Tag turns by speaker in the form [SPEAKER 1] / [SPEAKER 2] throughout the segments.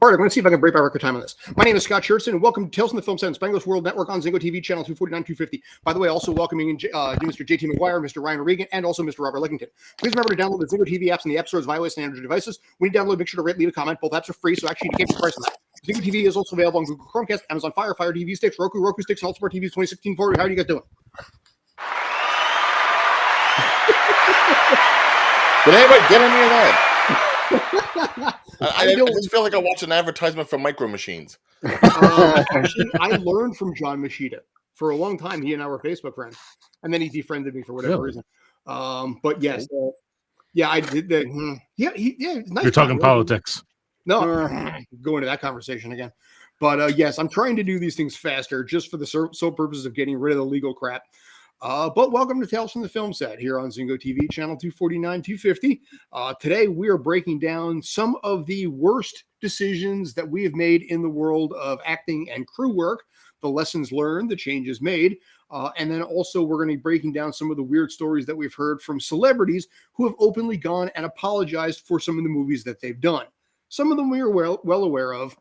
[SPEAKER 1] All right, I'm going to see if I can break my record time on this. My name is Scott Schertzen, and welcome to Tales from the Film Set and Spanglish World Network on Zingo TV, channel 249, 250. By the way, also welcoming Mr. JT McGuire, Mr. Ryan Regan, and also Mr. Robert Leckington. Please remember to download the Zingo TV apps in the App Stores via iOS and Android devices. When you download, make sure to rate, leave a comment. Both apps are free, so actually you can't be priced on that. Zingo TV is also available on Google Chromecast, Amazon Fire, Fire TV sticks, Roku sticks, and all smart TVs 2016 forward. How are you guys doing?
[SPEAKER 2] Did anybody get any of that? I just feel like I watched an advertisement for Micro Machines.
[SPEAKER 1] Actually, I learned from John Machida for a long time. He and I were Facebook friends, and then he defriended me for whatever reason. But yes, I did that. Nice.
[SPEAKER 3] You're talking politics.
[SPEAKER 1] No, go into that conversation again. But yes, I'm trying to do these things faster, just for the sole purpose of getting rid of the legal crap. But welcome to Tales from the Film Set here on Zingo TV, channel 249, 250. Today, we are breaking down some of the worst decisions that we have made in the world of acting and crew work, the lessons learned, the changes made, and then also we're going to be breaking down some of the weird stories that we've heard from celebrities who have openly gone and apologized for some of the movies that they've done. Some of them we are well aware of,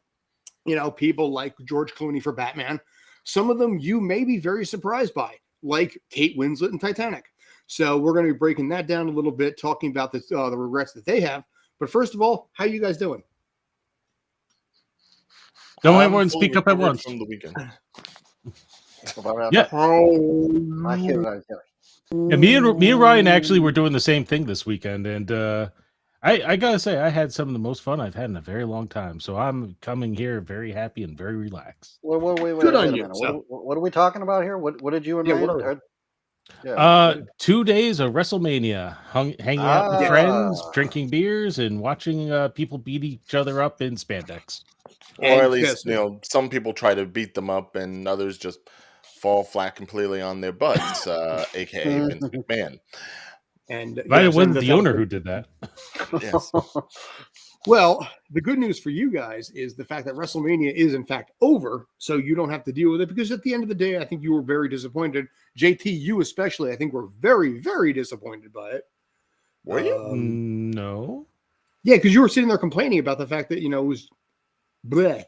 [SPEAKER 1] people like George Clooney for Batman. Some of them you may be very surprised by, like Kate Winslet in Titanic. So we're going to be breaking that down a little bit, talking about the regrets that they have. But first of all, how you guys doing?
[SPEAKER 3] Don't everyone speak up at once.
[SPEAKER 2] From the weekend.
[SPEAKER 3] Yeah. Me and Ryan actually were doing the same thing this weekend, and I gotta say I had some of the most fun I've had in a very long time. So I'm coming here very happy and very relaxed.
[SPEAKER 4] Wait a minute. What are we talking about here? What did you and Ryan?
[SPEAKER 3] 2 days of WrestleMania, hanging out with friends, drinking beers, and watching people beat each other up in spandex.
[SPEAKER 2] Or at least, some people try to beat them up, and others just fall flat completely on their butts, aka Vince McMahon.
[SPEAKER 3] And it wasn't the owner who did that.
[SPEAKER 2] Yes.
[SPEAKER 1] Well, the good news for you guys is the fact that WrestleMania is in fact over, so you don't have to deal with it, because at the end of the day, I think you were very disappointed. JT, you especially, I think, were very, very disappointed by it.
[SPEAKER 2] Were you?
[SPEAKER 3] No.
[SPEAKER 1] Yeah, because you were sitting there complaining about the fact that, it was bleh.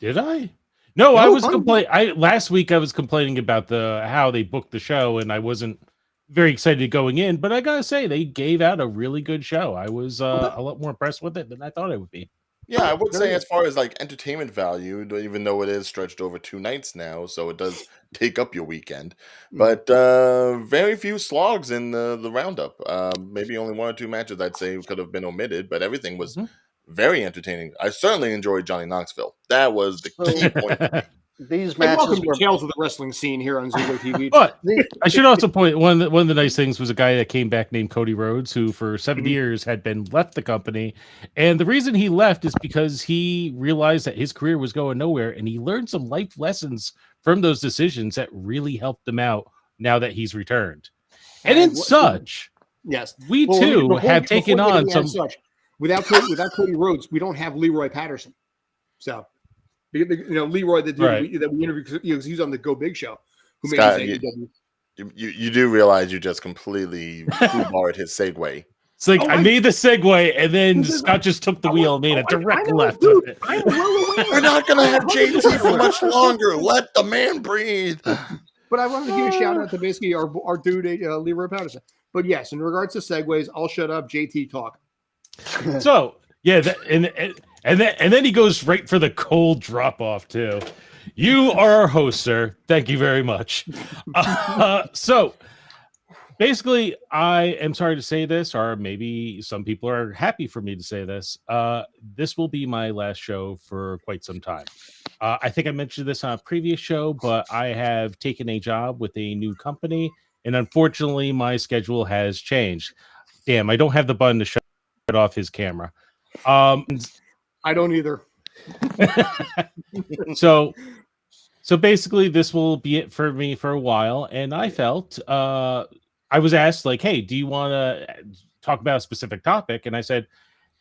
[SPEAKER 3] Did I? No, I was complaining. Last week I was complaining about how they booked the show, and I wasn't very excited going in, but I gotta say they gave out a really good show. I was a lot more impressed with it than I thought I would be.
[SPEAKER 2] Yeah, I would say as far as like entertainment value, even though it is stretched over 2 nights now, so it does take up your weekend. But very few slogs in the roundup. Maybe only 1 or 2 matches I'd say could have been omitted, but everything was very entertaining. I certainly enjoyed Johnny Knoxville. That was the key point.
[SPEAKER 4] These matches
[SPEAKER 1] welcome to Tales of the Wrestling Scene here on Zingo TV.
[SPEAKER 3] But I should also point one of the nice things was a guy that came back named Cody Rhodes, who for 7 years had been left the company, and the reason he left is because he realized that his career was going nowhere, and he learned some life lessons from those decisions that really helped him out now that he's returned. And in such,
[SPEAKER 1] yes,
[SPEAKER 3] we too have taken on some.
[SPEAKER 1] Without Cody Rhodes, we don't have Leroy Patterson. So. Leroy that we interviewed, he's on the Go Big show. Who
[SPEAKER 2] Scott,
[SPEAKER 1] made
[SPEAKER 2] you do realize you just completely barred his segue.
[SPEAKER 3] It's like I made the segue, and then Scott just took the wheel and made a direct left of it.
[SPEAKER 2] We're not going to have JT for much longer. Let the man breathe.
[SPEAKER 1] But I wanted to give a shout out to basically our dude, Leroy Patterson. But yes, in regards to segues, I'll shut up. JT talk.
[SPEAKER 3] So yeah, and then he goes right for the cold drop off too. You are our host, sir. Thank you very much. So basically, I am sorry to say this, or maybe some people are happy for me to say this. This will be my last show for quite some time. I think I mentioned this on a previous show, but I have taken a job with a new company, and unfortunately, my schedule has changed. Damn, I don't have the button to shut off his camera.
[SPEAKER 1] I don't either.
[SPEAKER 3] So basically this will be it for me for a while. And I felt, I was asked like, hey, do you want to talk about a specific topic? And I said,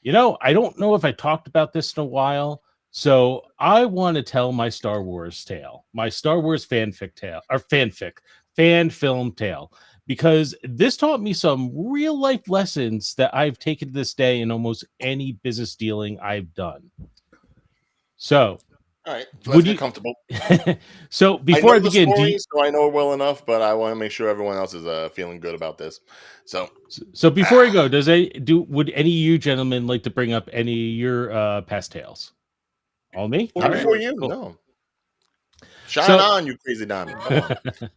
[SPEAKER 3] I don't know if I talked about this in a while. So I want to tell my Star Wars tale, my Star Wars fan film tale. because this taught me some real life lessons that I've taken to this day in almost any business dealing I've done. So,
[SPEAKER 2] All right,
[SPEAKER 3] would
[SPEAKER 2] let's
[SPEAKER 3] you-
[SPEAKER 2] get comfortable.
[SPEAKER 3] so before I
[SPEAKER 2] know the
[SPEAKER 3] begin,
[SPEAKER 2] story, so I know it well enough, but I want to make sure everyone else is feeling good about this.
[SPEAKER 3] so before I go, would any of you gentlemen like to bring up any of your past tales? All me?
[SPEAKER 2] Well,
[SPEAKER 3] All right,
[SPEAKER 2] before you,
[SPEAKER 3] cool.
[SPEAKER 2] no. Shine
[SPEAKER 3] So-
[SPEAKER 2] on, you crazy diamond. Come on.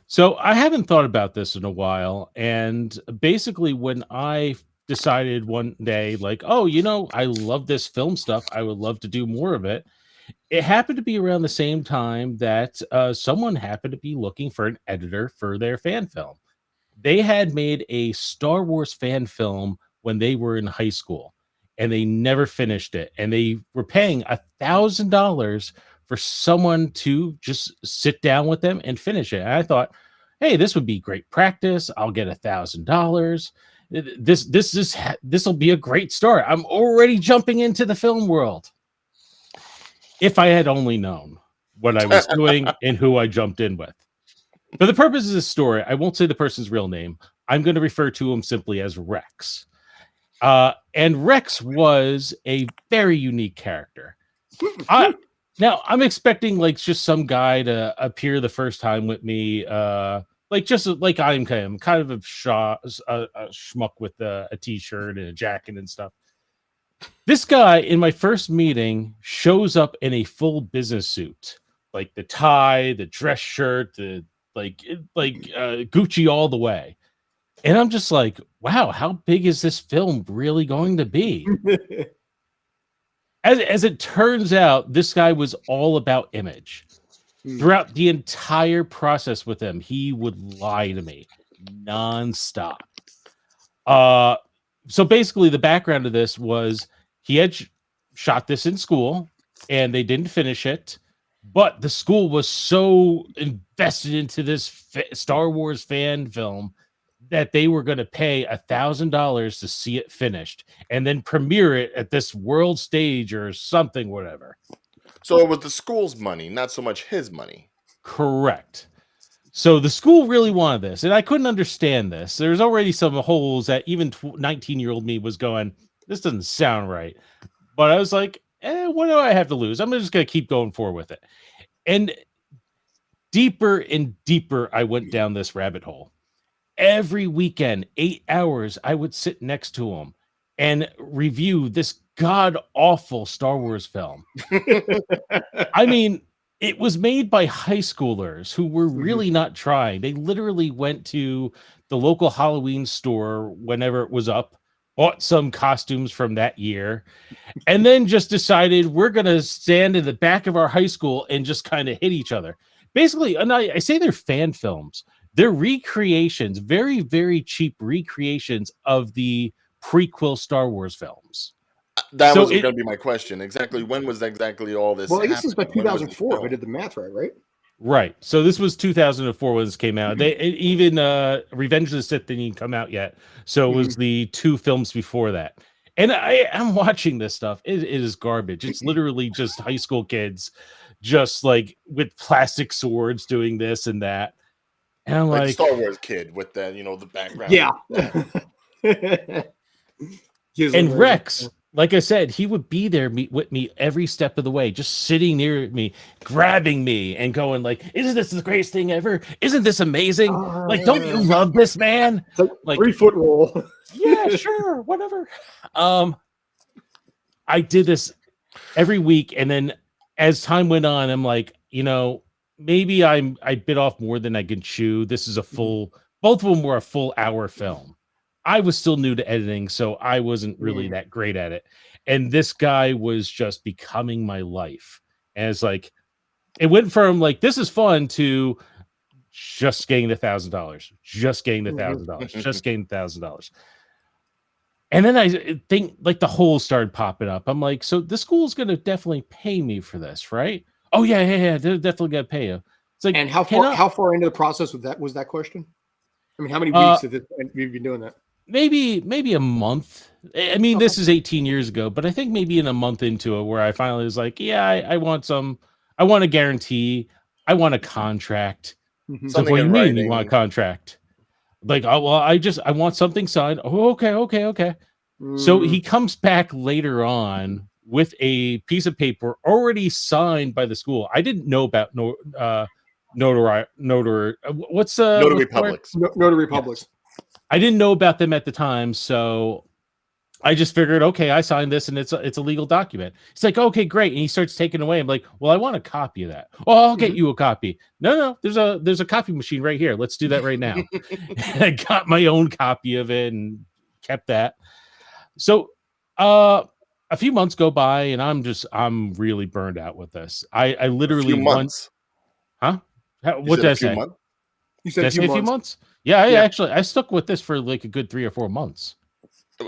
[SPEAKER 3] So I haven't thought about this in a while, and basically when I decided one day, like, oh, I love this film stuff, I would love to do more of it. It happened to be around the same time that someone happened to be looking for an editor for their fan film. They had made a Star Wars fan film when they were in high school, and they never finished it, and they were paying $1,000 for someone to just sit down with them and finish it. And I thought, hey, this would be great practice. I'll get $1,000. This will be a great start. I'm already jumping into the film world. If I had only known what I was doing and who I jumped in with. For the purpose of this story, I won't say the person's real name. I'm going to refer to him simply as Rex. And Rex was a very unique character. Now, I'm expecting like just some guy to appear the first time with me, just like I'm kind of a schmuck with a t-shirt and a jacket and stuff. This guy in my first meeting shows up in a full business suit, like the tie, the dress shirt, the Gucci all the way. And I'm just like, wow, how big is this film really going to be? As it turns out, this guy was all about image. Throughout the entire process with him, he would lie to me nonstop. So basically, the background of this was he had shot this in school, and they didn't finish it. But the school was so invested into this Star Wars fan film that they were going to pay $1,000 to see it finished and then premiere it at this world stage or something, whatever.
[SPEAKER 2] So it was the school's money, not so much his money.
[SPEAKER 3] Correct. So the school really wanted this, and I couldn't understand this. There's already some holes that even 19-year-old me was going, this doesn't sound right. But I was like, what do I have to lose? I'm just going to keep going forward with it. And deeper and deeper, I went down this rabbit hole. Every weekend, 8 hours, I would sit next to him and review this god-awful Star Wars film. I mean, it was made by high schoolers who were really not trying. They literally went to the local Halloween store whenever it was up, bought some costumes from that year, and then just decided we're going to stand in the back of our high school and just kind of hit each other. Basically, and I say they're fan films. They're recreations, very, very cheap recreations of the prequel Star Wars films.
[SPEAKER 2] That
[SPEAKER 3] So
[SPEAKER 2] was going to be my question. Exactly when was exactly all this?
[SPEAKER 1] Well, I guess it's by
[SPEAKER 2] happening? When was the
[SPEAKER 1] 2004. If I
[SPEAKER 2] film?
[SPEAKER 1] did the math right?
[SPEAKER 3] Right. So this was 2004 when this came out. They even Revenge of the Sith didn't even come out yet. So it was the 2 films before that. And I'm watching this stuff. It is garbage. It's literally just high school kids just like with plastic swords doing this and that. And I'm
[SPEAKER 2] Like
[SPEAKER 3] like,
[SPEAKER 2] Star Wars kid with the the background.
[SPEAKER 1] Yeah.
[SPEAKER 3] and Rex, like I said, he would be there with me every step of the way, just sitting near me, grabbing me and going like, isn't this the greatest thing ever? Isn't this amazing? Like, don't you love this, man?
[SPEAKER 1] It's
[SPEAKER 3] Like
[SPEAKER 1] 3-foot roll.
[SPEAKER 3] Yeah, sure, whatever. I did this every week, and then as time went on, I'm like, maybe I bit off more than I can chew. This is a full, both of them were a full hour film. I was still new to editing, so I wasn't really that great at it. And this guy was just becoming my life. And it's like, it went from like, this is fun to just getting the $1,000, just getting the $1,000, just getting the $1,000. And then I think like the holes started popping up. I'm like, so the school's going to definitely pay me for this, right? Oh yeah. They're definitely going to pay you. It's like,
[SPEAKER 1] And how far into the process was that question? I mean, how many weeks have you been doing that?
[SPEAKER 3] Maybe a month. I mean, this is 18 years ago, but I think maybe in a month into it where I finally was like, yeah, I want a guarantee. I want a contract.
[SPEAKER 2] Something
[SPEAKER 3] So what do you
[SPEAKER 2] in
[SPEAKER 3] mean
[SPEAKER 2] writing.
[SPEAKER 3] you want a contract? Like, oh, well, I want something signed. Oh, okay. So he comes back later on with a piece of paper already signed by the school. I didn't know about notary. What's
[SPEAKER 2] Notary
[SPEAKER 3] what's the word?
[SPEAKER 2] Publics.
[SPEAKER 1] Notary Publics.
[SPEAKER 3] I didn't know about them at the time, so I just figured, okay, I signed this and it's a legal document. It's like, okay, great. And he starts taking away. I'm like, well, I want a copy of that. Oh, I'll get you a copy. No, there's a copy machine right here. Let's do that right now. And I got my own copy of it and kept that. So a few months go by and I'm really burned out with this. I literally
[SPEAKER 2] a few months.
[SPEAKER 3] What did I say?
[SPEAKER 1] You
[SPEAKER 3] Did
[SPEAKER 1] said
[SPEAKER 3] I say a few months? Yeah, I stuck with this for like a good 3 or 4 months.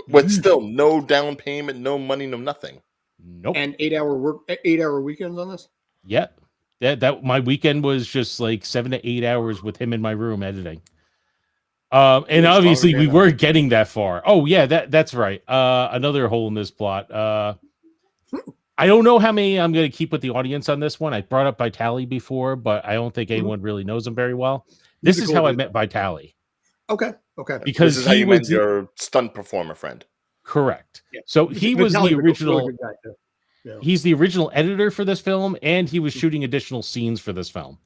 [SPEAKER 2] But still, no down payment, no money, no nothing.
[SPEAKER 3] Nope.
[SPEAKER 1] And 8-hour weekends on this?
[SPEAKER 3] Yeah. That my weekend was just like 7 to 8 hours with him in my room editing. And obviously we were getting that far. Oh yeah, that's right. Another hole in this plot. I don't know how many I'm going to keep with the audience on this one. I brought up Vitali before, but I don't think anyone really knows him very well. This is how I met Vitali.
[SPEAKER 1] Okay.
[SPEAKER 3] Because
[SPEAKER 2] this is how you met your stunt performer friend.
[SPEAKER 3] Correct. Yeah. So he was the original. Really good guy too. Yeah. He's the original editor for this film, and he was shooting additional scenes for this film.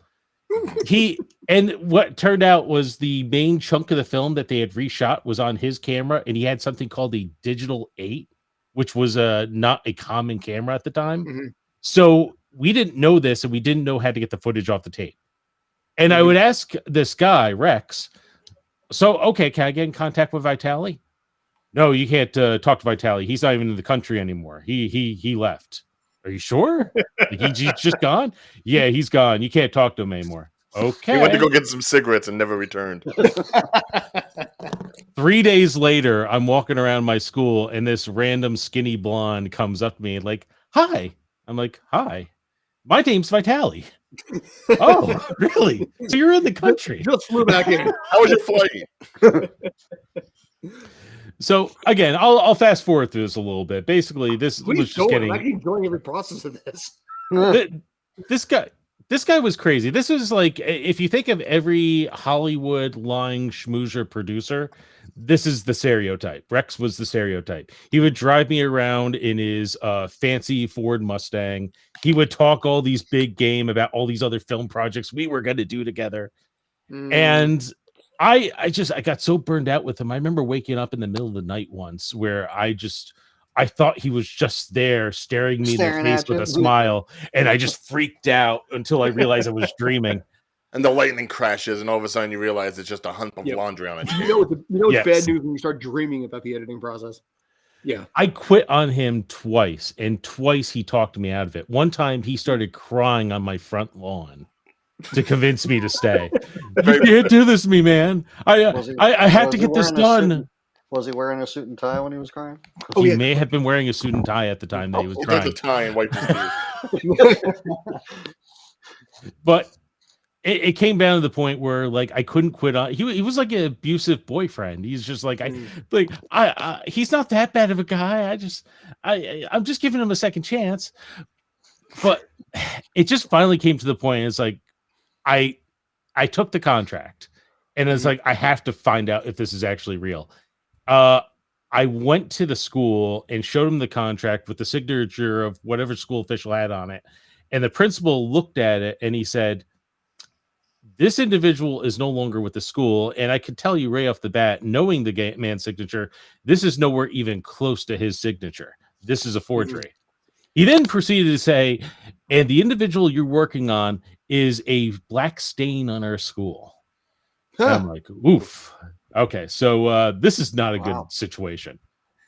[SPEAKER 3] And what turned out was the main chunk of the film that they had reshot was on his camera, and he had something called a Digital 8, which was not a common camera at the time. Mm-hmm. So we didn't know this, and we didn't know how to get the footage off the tape. And I would ask this guy, Rex, so, okay, can I get in contact with Vitali? No, you can't talk to Vitali. He's not even in the country anymore. He left. Are you sure? Like he's just gone? Yeah, he's gone. You can't talk to him anymore. Okay.
[SPEAKER 2] He went to go get some cigarettes and never returned.
[SPEAKER 3] 3 days later, I'm walking around my school, and this random skinny blonde comes up to me and like, hi. I'm like, hi. My name's Vitali. Oh, really? So you're in the country.
[SPEAKER 1] Just flew back in.
[SPEAKER 2] How was your flight?
[SPEAKER 3] So again, I'll fast forward through this a little bit. Basically, this was just getting.
[SPEAKER 1] I'm enjoying every process of this.
[SPEAKER 3] This guy was crazy. This was like, if you think of every Hollywood lying schmoozer producer, this is the stereotype. Rex was the stereotype. He would drive me around in his fancy Ford Mustang. He would talk all these big game about all these other film projects we were going to do together. And I got so burned out with him. I remember waking up in the middle of the night once where I thought he was just there staring me in the face with a smile, and I just freaked out until I realized I was dreaming.
[SPEAKER 2] And the lightning crashes, and all of a sudden you realize it's just a hump of laundry on it.
[SPEAKER 1] You know it's bad news when you start dreaming about the editing process. Yeah.
[SPEAKER 3] I quit on him twice, and twice he talked me out of it. One time he started crying on my front lawn to convince me to stay. You can't do this to me, man. I had to get this done.
[SPEAKER 4] Was he wearing a suit and tie when he was crying?
[SPEAKER 3] He may have been wearing a suit and tie at the time that he was crying.
[SPEAKER 2] He took the tie and wiped his tears.
[SPEAKER 3] But it came down to the point where like I couldn't quit on. He was like an abusive boyfriend. He's just like he's not that bad of a guy. I'm just giving him a second chance. But it just finally came to the point. It's like I took the contract, and it's like I have to find out if this is actually real. I went to the school and showed him the contract with the signature of whatever school official had on it. And the principal looked at it and he said, this individual is no longer with the school. And I could tell you right off the bat, knowing the man's signature, this is nowhere even close to his signature. This is a forgery. He then proceeded to say, and the individual you're working on is a black stain on our school. I'm like, oof. Okay, so this is not a good situation.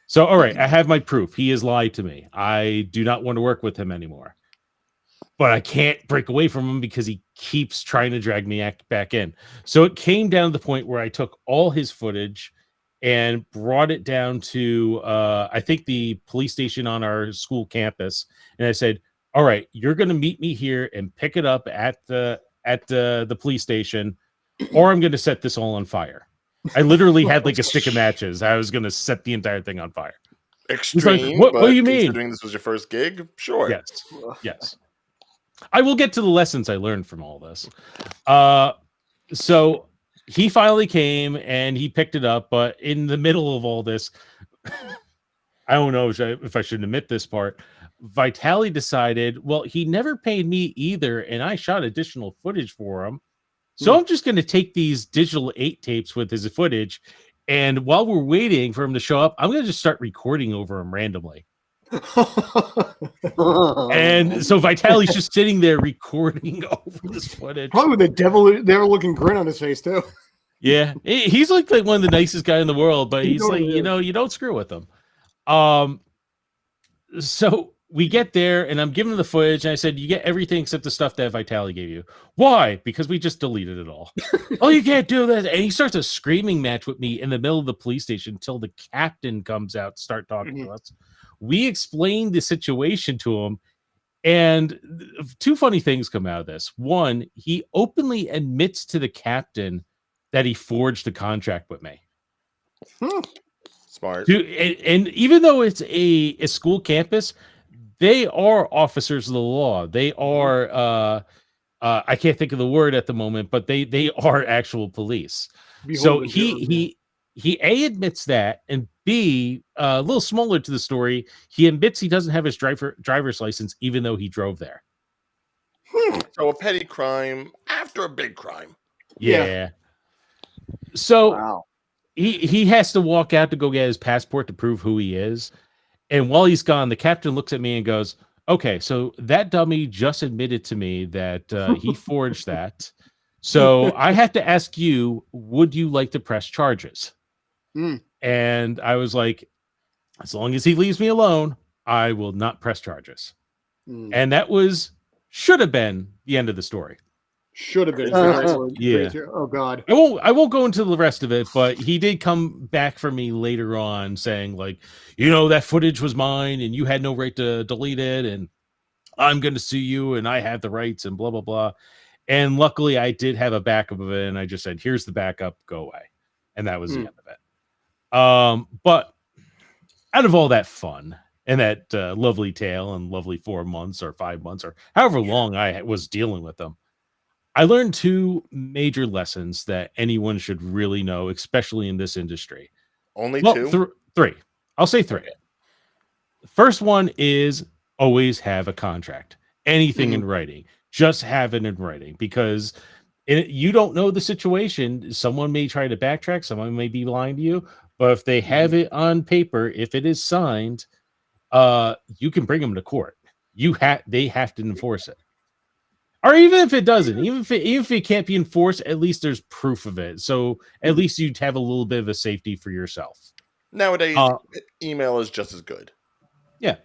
[SPEAKER 3] So, all right, I have my proof. He has lied to me. I do not want to work with him anymore. But I can't break away from him because he keeps trying to drag me back in. So it came down to the point where I took all his footage and brought it down to, I think, the police station on our school campus. And I said, all right, you're going to meet me here and pick it up at the police station, or I'm going to set this all on fire. I literally had like a stick of matches. I was going to set the entire thing on fire.
[SPEAKER 2] Extreme.
[SPEAKER 3] Like, what do you mean?
[SPEAKER 2] Considering this was your first gig, sure.
[SPEAKER 3] Yes. I will get to the lessons I learned from all this. So he finally came and he picked it up, but in the middle of all this, I don't know if I should admit this part. Vitali decided, well, he never paid me either, and I shot additional footage for him. So I'm just going to take these digital 8 tapes with his footage, and while we're waiting for him to show up, I'm going to just start recording over him randomly. And so Vitali's just sitting there recording over this footage.
[SPEAKER 1] Probably with a devil-looking grin on his face too.
[SPEAKER 3] Yeah, he's like one of the nicest guy in the world, but he's like, you don't screw with him. So we get there, and I'm giving him the footage, and I said, you get everything except the stuff that Vitali gave you. Why? Because we just deleted it all. Oh, you can't do that. And he starts a screaming match with me in the middle of the police station until the captain comes out to start talking to us. We explained the situation to him, and 2 funny things come out of this. One, he openly admits to the captain that he forged a contract with me.
[SPEAKER 2] Smart.
[SPEAKER 3] And even though it's a school campus, they are officers of the law. They are I can't think of the word at the moment, but they are actual police. So he A, admits that, and B, a little smaller to the story, he admits he doesn't have his driver's license, even though he drove there.
[SPEAKER 2] So a petty crime after a big crime.
[SPEAKER 3] Yeah. So
[SPEAKER 4] Wow.
[SPEAKER 3] he has to walk out to go get his passport to prove who he is. And while he's gone, the captain looks at me and goes, okay, so that dummy just admitted to me that he forged that. So I have to ask you, would you like to press charges? And I was like, as long as he leaves me alone, I will not press charges. And that should have been the end of the story.
[SPEAKER 1] Should have been.
[SPEAKER 3] Yeah.
[SPEAKER 1] Oh God.
[SPEAKER 3] I won't go into the rest of it, but he did come back for me later on saying, like, that footage was mine and you had no right to delete it, and I'm going to sue you and I have the rights and blah, blah, blah. And luckily I did have a backup of it, and I just said, here's the backup, go away. And that was the end of it. But out of all that fun and that lovely tale and lovely 4 months or 5 months or however long I was dealing with them, I learned 2 major lessons that anyone should really know, especially in this industry.
[SPEAKER 2] Only 2?
[SPEAKER 3] 3. I'll say 3.
[SPEAKER 2] Okay.
[SPEAKER 3] The first one is always have a contract. Anything in writing, just have it in writing, because you don't know the situation. Someone may try to backtrack. Someone may be lying to you. But if they have it on paper, if it is signed, you can bring them to court. They have to enforce it. Or even if it doesn't, even if it can't be enforced, at least there's proof of it. So at least you'd have a little bit of a safety for yourself.
[SPEAKER 2] Nowadays, email is just as good.
[SPEAKER 3] Yeah.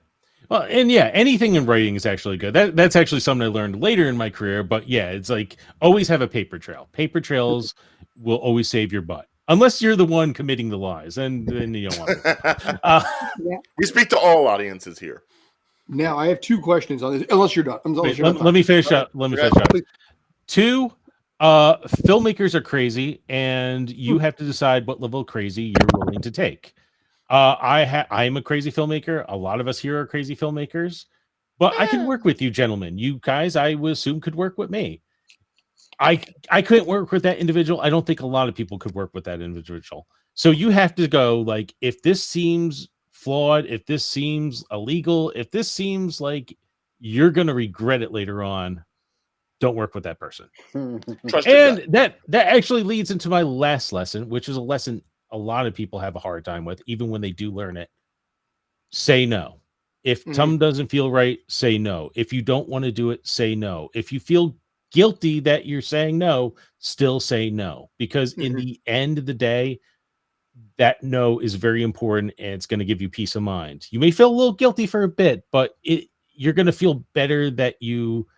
[SPEAKER 3] Well, and yeah, anything in writing is actually good. That's actually something I learned later in my career. But yeah, it's like always have a paper trail. Paper trails will always save your butt. Unless you're the one committing the lies, and then you don't want to.
[SPEAKER 2] We speak to all audiences here.
[SPEAKER 1] Now I have 2 questions on this. Unless you're done.
[SPEAKER 3] Let me finish up. Let me finish up. 2, filmmakers are crazy, and you have to decide what level of crazy you're willing to take. I'm a crazy filmmaker. A lot of us here are crazy filmmakers, but I can work with you, gentlemen. You guys, I would assume, could work with me. I couldn't work with that individual. I don't think a lot of people could work with that individual. So you have to go, like, if this seems flawed, if this seems illegal, if this seems like you're going to regret it later on, don't work with that person. And that actually leads into my last lesson, which is a lesson a lot of people have a hard time with, even when they do learn it. Say no. If something doesn't feel right, say no. If you don't want to do it, say no. If you feel guilty that you're saying no, still say no. Because in the end of the day, that no is very important, and it's going to give you peace of mind. You may feel a little guilty for a bit, but you're going to feel better that you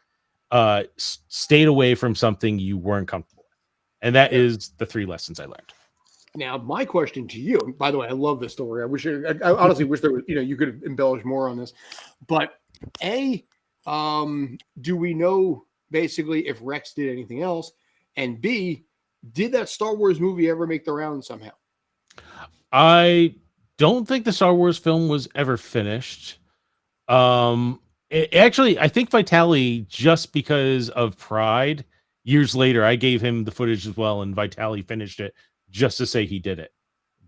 [SPEAKER 3] stayed away from something you weren't comfortable with. And that is the 3 lessons I learned.
[SPEAKER 1] Now, my question to you, by the way, I love this story. I honestly wish there was, you could have embellished more on this. But do we know basically if Rex did anything else? And B, did that Star Wars movie ever make the round somehow?
[SPEAKER 3] I don't think the Star Wars film was ever finished. Actually, I think Vitali, just because of pride, years later, I gave him the footage as well, and Vitali finished it just to say he did it.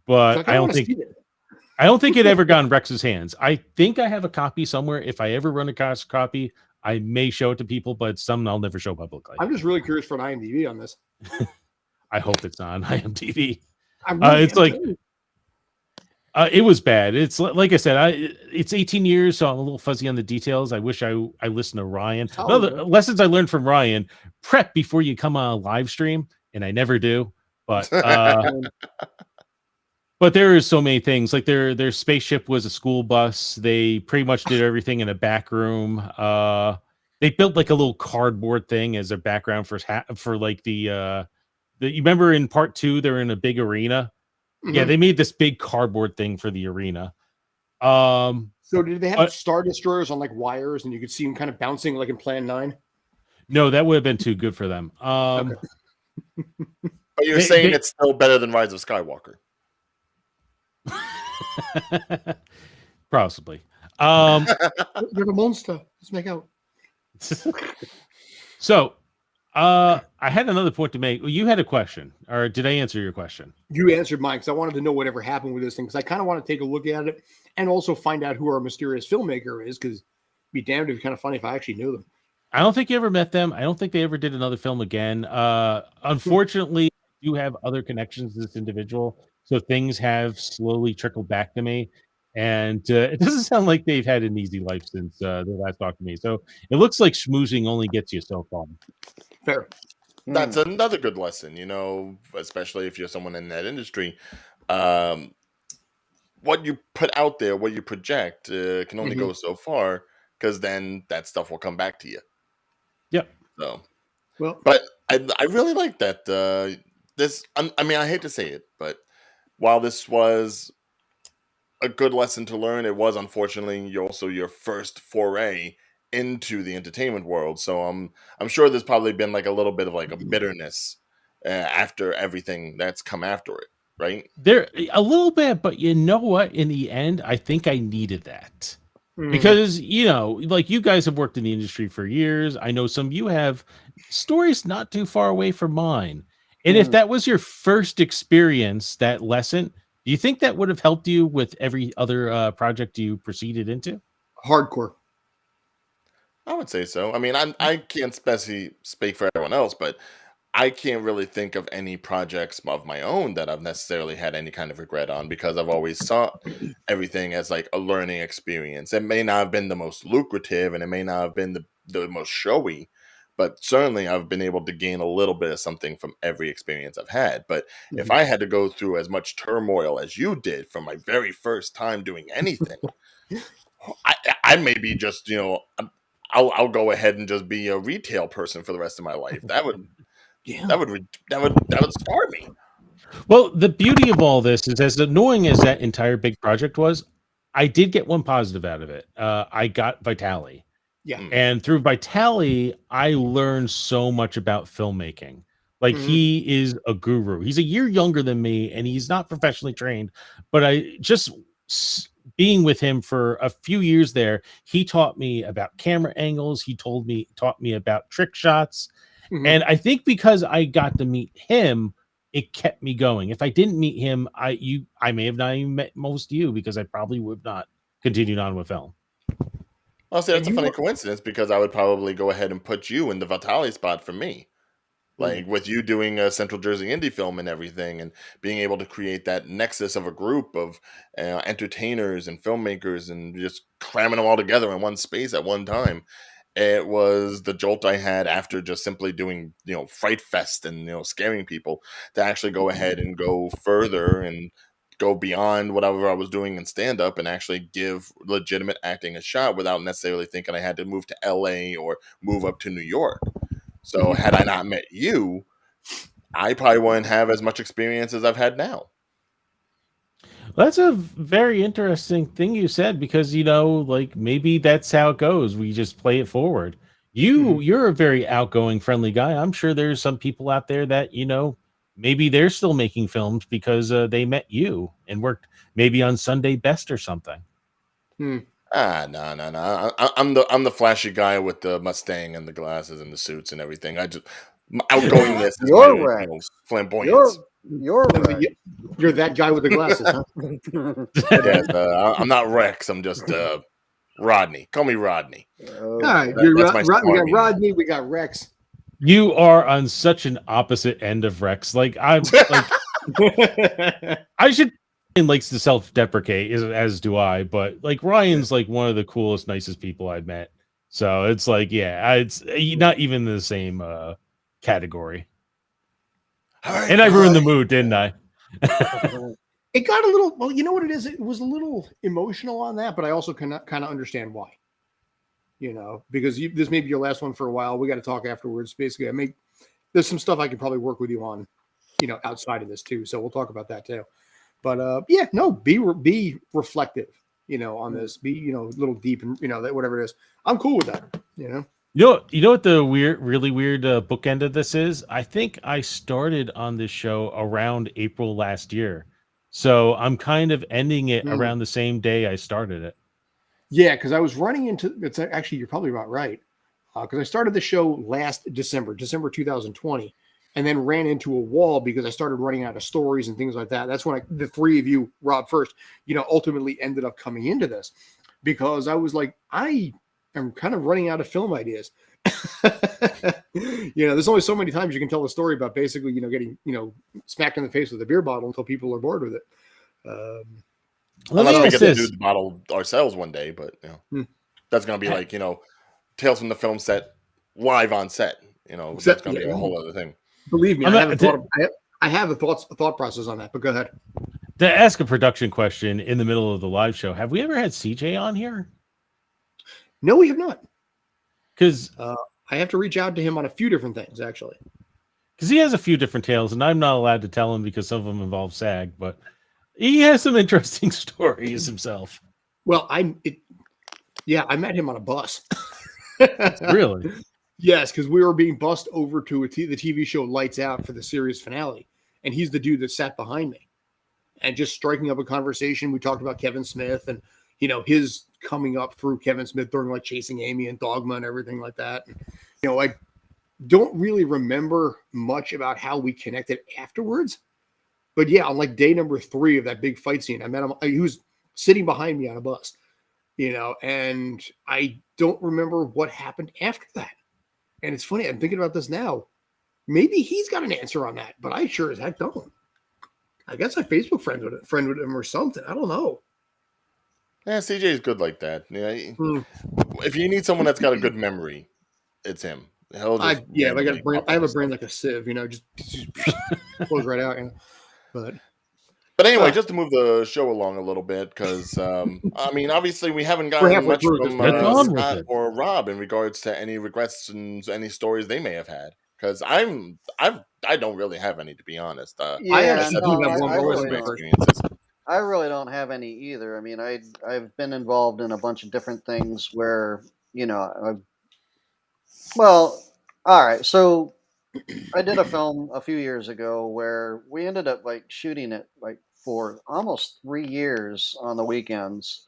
[SPEAKER 3] But
[SPEAKER 1] Like, I want to see it.
[SPEAKER 3] I don't think it ever got in Rex's hands. I think I have a copy somewhere. If I ever run across a copy, I may show it to people, but it's something I'll never show publicly.
[SPEAKER 1] I'm just really curious for an IMDb on this.
[SPEAKER 3] I hope it's not on IMDb.
[SPEAKER 1] It's like
[SPEAKER 3] it was bad. It's like I said, it's 18 years, so I'm a little fuzzy on the details. I wish I listened to Ryan. Another lessons I learned from Ryan: prep before you come on a live stream, and I never do. But but there is so many things. Like their spaceship was a school bus. They pretty much did everything in a back room. They built like a little cardboard thing as their background for like the you remember in part 2 they're in a big arena. Yeah, they made this big cardboard thing for the arena.
[SPEAKER 1] So did they have Star Destroyers on like wires and you could see them kind of bouncing like in Plan 9?
[SPEAKER 3] No, that would have been too good for them. Okay.
[SPEAKER 2] But you're saying it's still better than Rise of Skywalker.
[SPEAKER 3] Possibly.
[SPEAKER 1] You're a monster. Let's make out.
[SPEAKER 3] So I had another point to make. You had a question, or did I answer your question?
[SPEAKER 1] You answered mine because I wanted to know whatever happened with this thing because I kind of want to take a look at it and also find out who our mysterious filmmaker is because be damned, it'd be kind of funny if I actually knew them.
[SPEAKER 3] I don't think you ever met them. I don't think they ever did another film again. Unfortunately, I do have other connections to this individual, so things have slowly trickled back to me. And it doesn't sound like they've had an easy life since they last talked to me. So it looks like schmoozing only gets you so far.
[SPEAKER 1] Fair.
[SPEAKER 2] That's another good lesson, you know, especially if you're someone in that industry. What you put out there, what you project, can only go so far because then that stuff will come back to you.
[SPEAKER 3] Yep.
[SPEAKER 2] So,
[SPEAKER 1] well,
[SPEAKER 2] but I really like that. I mean, I hate to say it, but while this was a good lesson to learn, it was unfortunately also your first foray into the entertainment world. So I'm sure there's probably been like a little bit of like a bitterness after everything that's come after it, right?
[SPEAKER 3] There a little bit, but you know what? In the end, I think I needed that. Because, you know, like you guys have worked in the industry for years. I know some of you have stories not too far away from mine. And if that was your first experience, that lesson, do you think that would have helped you with every other project you proceeded into?
[SPEAKER 1] Hardcore.
[SPEAKER 2] I would say so. I mean, I can't speak for everyone else, but I can't really think of any projects of my own that I've necessarily had any kind of regret on because I've always saw everything as like a learning experience. It may not have been the most lucrative and it may not have been the most showy, but certainly I've been able to gain a little bit of something from every experience I've had. But if I had to go through as much turmoil as you did from my very first time doing anything, I may be just, you know, I'll go ahead and just be a retail person for the rest of my life. That would scar me.
[SPEAKER 3] Well, the beauty of all this is, as annoying as that entire big project was, I did get one positive out of it. I got Vitali.
[SPEAKER 1] Yeah.
[SPEAKER 3] And through Vitali, I learned so much about filmmaking. Like he is a guru. He's a year younger than me and he's not professionally trained, but I just being with him for a few years there, he taught me about camera angles. He taught me about trick shots. And I think because I got to meet him, it kept me going. If I didn't meet him, I may have not even met most of you because I probably would not continued on with film.
[SPEAKER 2] I'll say that's a funny coincidence because I would probably go ahead and put you in the Vitali spot for me. Like with you doing a Central Jersey indie film and everything and being able to create that nexus of a group of entertainers and filmmakers and just cramming them all together in one space at one time. It was the jolt I had after just simply doing, you know, Fright Fest and, you know, scaring people to actually go ahead and go further and go beyond whatever I was doing in stand-up and actually give legitimate acting a shot without necessarily thinking I had to move to LA or move up to New York. So had I not met you, I probably wouldn't have as much experience as I've had now.
[SPEAKER 3] That's a very interesting thing you said because, you know, like maybe that's how it goes. We just play it forward. You're a very outgoing, friendly guy. I'm sure there's some people out there that, you know, maybe they're still making films because they met you and worked maybe on Sunday Best or something.
[SPEAKER 2] No. I'm the flashy guy with the Mustang and the glasses and the suits and everything. outgoingness is
[SPEAKER 4] You're
[SPEAKER 2] my
[SPEAKER 4] Rex.
[SPEAKER 2] flamboyance.
[SPEAKER 4] You're right.
[SPEAKER 1] You're that guy with the glasses, huh?
[SPEAKER 2] Yes, I'm not Rex. I'm just Rodney. Call me Rodney.
[SPEAKER 1] All right,
[SPEAKER 2] That's my
[SPEAKER 1] we got
[SPEAKER 2] smart name.
[SPEAKER 1] Rodney, we got Rex.
[SPEAKER 3] You are on such an opposite end of Rex. Like I'm like I should likes to self-deprecate as do I, but like Ryan's like one of the coolest, nicest people I've met. So it's like, yeah, it's not even the same category.
[SPEAKER 2] Right,
[SPEAKER 3] and I ruined the mood, didn't I?
[SPEAKER 1] It got a little, well, you know what it is? It was a little emotional on that, but I also kind of understand why. You know, because this may be your last one for a while. We got to talk afterwards. Basically, there's some stuff I could probably work with you on, you know, outside of this too. So we'll talk about that too. But yeah, no, be reflective, you know, on this. Be, you know, a little deep and, you know, that whatever it is. I'm cool with that, you know.
[SPEAKER 3] You know what the really weird bookend of this is? I think I started on this show around April last year. So I'm kind of ending it around the same day I started it.
[SPEAKER 1] Yeah, because I was running into it's actually, you're probably about right. Because I started the show last December 2020, and then ran into a wall because I started running out of stories and things like that. That's when the three of you, Rob first, you know, ultimately ended up coming into this, because I was like, I am kind of running out of film ideas. You know, there's only so many times you can tell a story about basically, you know, getting, you know, smacked in the face with a beer bottle until people are bored with it.
[SPEAKER 2] Unless we get to do the bottle ourselves one day, but you know, that's gonna be like, you know, Tales from the Film Set live on set. You know, that's gonna be a whole other thing.
[SPEAKER 1] Believe me, I have a thought process on that. But go ahead.
[SPEAKER 3] To ask a production question in the middle of the live show, have we ever had CJ on here?
[SPEAKER 1] No, we have not.
[SPEAKER 3] Because
[SPEAKER 1] I have to reach out to him on a few different things, actually.
[SPEAKER 3] Because he has a few different tales, and I'm not allowed to tell him because some of them involve SAG, but he has some interesting stories himself.
[SPEAKER 1] Well, I met him on a bus.
[SPEAKER 3] Really?
[SPEAKER 1] Yes, because we were being bussed over to the TV show Lights Out for the series finale, and he's the dude that sat behind me, and just striking up a conversation. We talked about Kevin Smith and, you know, his coming up through Kevin Smith during like Chasing Amy and Dogma and everything like that. And, you know, I don't really remember much about how we connected afterwards. But yeah, on like day number 3 of that big fight scene, I met him. He was sitting behind me on a bus, you know, and I don't remember what happened after that. And it's funny, I'm thinking about this now. Maybe he's got an answer on that, but I sure as heck don't. I guess I Facebook friend with him or something. I don't know.
[SPEAKER 2] Yeah, CJ is good like that. Yeah, if you need someone that's got a good memory, it's him.
[SPEAKER 1] I have a brain like a sieve, you know, just goes right out. You know?
[SPEAKER 2] But anyway, just to move the show along a little bit, because I mean, obviously, we haven't gotten much from Scott or Rob in regards to any regrets and any stories they may have had. Because I don't really have any, to be honest.
[SPEAKER 4] I really don't have any either. I mean, I've been involved in a bunch of different things where, you know, well, all right. So I did a film a few years ago where we ended up like shooting it like for almost 3 years on the weekends.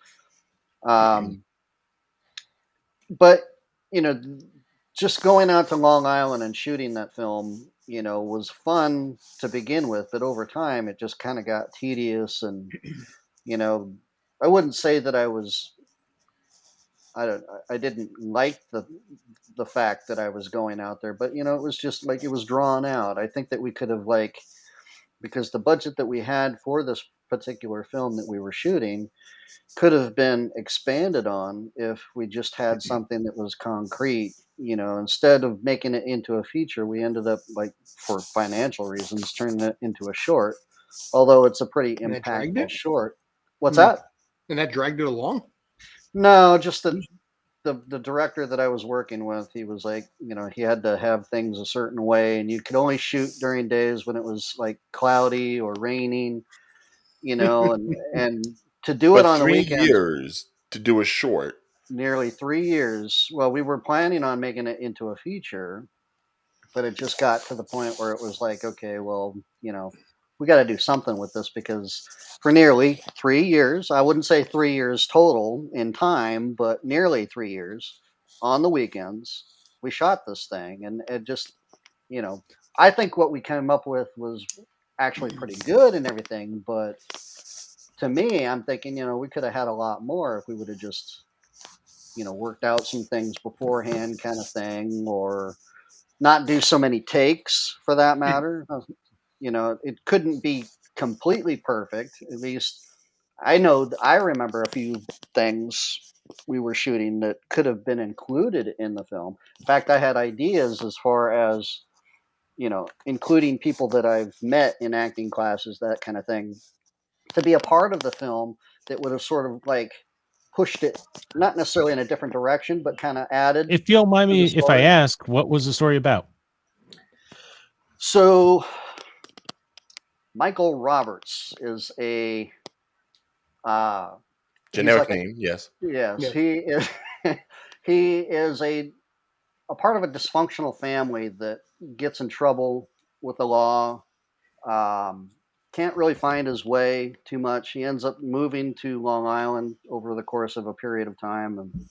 [SPEAKER 4] But, you know, just going out to Long Island and shooting that film, you know, was fun to begin with, but over time it just kind of got tedious, and, you know, I wouldn't say that I didn't like the fact that I was going out there, but, you know, it was just like, it was drawn out. I think that we could have, like, because the budget that we had for this particular film that we were shooting could have been expanded on if we just had something that was concrete. You know, instead of making it into a feature, we ended up, like, for financial reasons, turning it into a short, although it's a pretty impactful short. What's that?
[SPEAKER 1] And that dragged it along?
[SPEAKER 4] No, just the director that I was working with, he was like, you know, he had to have things a certain way, and you could only shoot during days when it was like cloudy or raining, you know, and to do it on the weekend.
[SPEAKER 2] 3 years to do a short.
[SPEAKER 4] Nearly 3 years. Well, we were planning on making it into a feature, but it just got to the point where it was like, okay, well, you know, we got to do something with this, because for nearly 3 years, I wouldn't say 3 years total in time, but nearly 3 years on the weekends, we shot this thing, and it just, you know, I think what we came up with was actually pretty good and everything, but to me, I'm thinking, we could have had a lot more if we would have just, worked out some things beforehand, kind of thing, or not do so many takes for that matter. It couldn't be completely perfect. At least I remember a few things we were shooting that could have been included in the film. In fact, I had ideas as far as, including people that I've met in acting classes, that kind of thing, to be a part of the film that would have sort of like pushed it, not necessarily in a different direction, but kind of added
[SPEAKER 3] If you don't mind
[SPEAKER 4] to the
[SPEAKER 3] me if I
[SPEAKER 4] story.
[SPEAKER 3] ask, what was the story about?
[SPEAKER 4] So Michael Roberts is a he's
[SPEAKER 2] Generic
[SPEAKER 4] like a
[SPEAKER 2] name, yes.
[SPEAKER 4] yes,
[SPEAKER 1] Yeah.
[SPEAKER 4] he is he is a part of a dysfunctional family that gets in trouble with the law. Um, can't really find his way too much. He ends up moving to Long Island over the course of a period of time and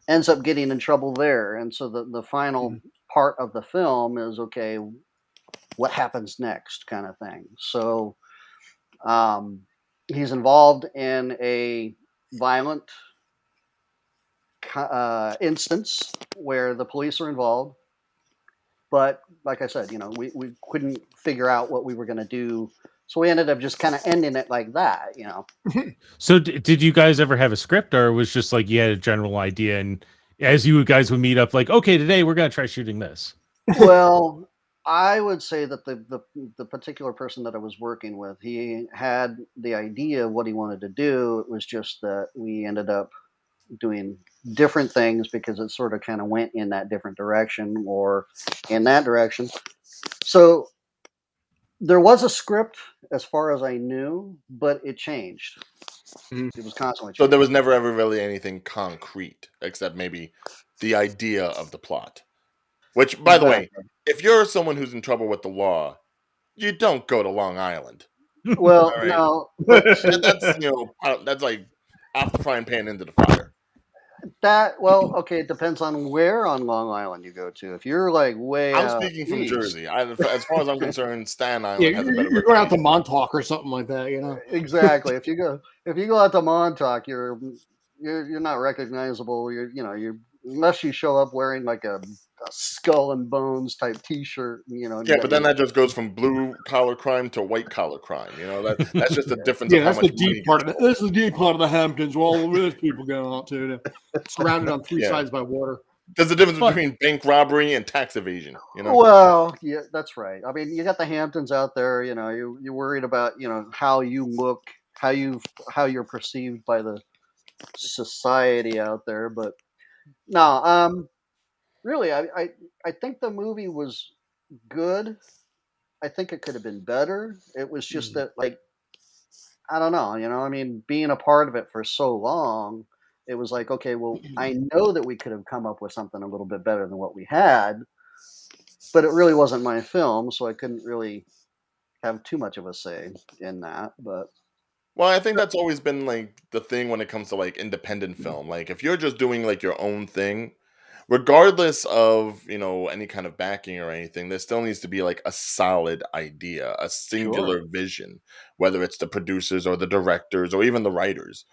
[SPEAKER 4] ends up getting in trouble there. And so the final
[SPEAKER 1] Mhm.
[SPEAKER 4] part of the film is okay, what happens next, kind of thing. So um, he's involved in a violent instance where the police are involved. But like I said, we couldn't figure out what we were going to do. So we ended up just kind of ending it like that.
[SPEAKER 3] So did you guys ever have a script, or it was just like you had a general idea, and as you guys would meet up, like, okay, today we're gonna try shooting this?
[SPEAKER 4] Well, I would say that the particular person that I was working with, he had the idea of what he wanted to do. It was just that we ended up doing different things because it sort of kind of went in that different direction or in that direction. So there was a script as far as I knew, but it changed.
[SPEAKER 1] Mhm.
[SPEAKER 4] It was constantly
[SPEAKER 2] So there
[SPEAKER 4] changing.
[SPEAKER 2] was never ever really anything concrete except maybe the idea of the plot. Which, by the way,
[SPEAKER 4] Exactly.
[SPEAKER 2] if you're someone who's in trouble with the law, you don't go to Long Island.
[SPEAKER 4] Well,
[SPEAKER 2] All right,
[SPEAKER 4] no, but see
[SPEAKER 2] that's that's like off the frying pan into the fire.
[SPEAKER 4] okay, it depends on where on Long Island you go to. If you're like way
[SPEAKER 2] I'm
[SPEAKER 4] out
[SPEAKER 2] speaking from
[SPEAKER 4] east,
[SPEAKER 2] Jersey. As far as I'm concerned, Staten
[SPEAKER 1] Yeah,
[SPEAKER 2] Island has a better
[SPEAKER 1] you're going out to
[SPEAKER 2] reputation.
[SPEAKER 1] Montauk or something like that.
[SPEAKER 4] exactly. If you go out to Montauk, you're not recognizable. You're unless you show up wearing like a skull and bones type T-shirt. And you
[SPEAKER 2] Yeah,
[SPEAKER 4] got
[SPEAKER 2] but then
[SPEAKER 4] your
[SPEAKER 2] that just goes from blue collar crime to white collar crime. That's just a difference of
[SPEAKER 1] Yeah,
[SPEAKER 2] how
[SPEAKER 1] that's the
[SPEAKER 2] much money
[SPEAKER 1] deep
[SPEAKER 2] gets
[SPEAKER 1] part of this is the deep part of the Hamptons where all the rich people go out to. Surrounded on three
[SPEAKER 2] yeah.
[SPEAKER 1] sides by water.
[SPEAKER 2] There's a difference
[SPEAKER 3] But
[SPEAKER 2] between bank robbery and tax evasion.
[SPEAKER 4] well, yeah, that's right. I mean, you got the Hamptons out there. You're worried about how you look, how you're perceived by the society out there. But no, really, I think the movie was good. I think it could have been better. It was just
[SPEAKER 1] Mhm.
[SPEAKER 4] that, like, I don't know. I mean, being a part of it for so long, it was like, okay, well, I know that we could have come up with something a little bit better than what we had, but it really wasn't my film, so I couldn't really have too much of a say in that. But
[SPEAKER 2] Well, I think that's always been like the thing when it comes to like independent film. Like if you're just doing like your own thing, regardless of, any kind of backing or anything, there still needs to be like a solid idea, a
[SPEAKER 4] sure,
[SPEAKER 2] singular vision, whether it's the producers or the directors or even the writers.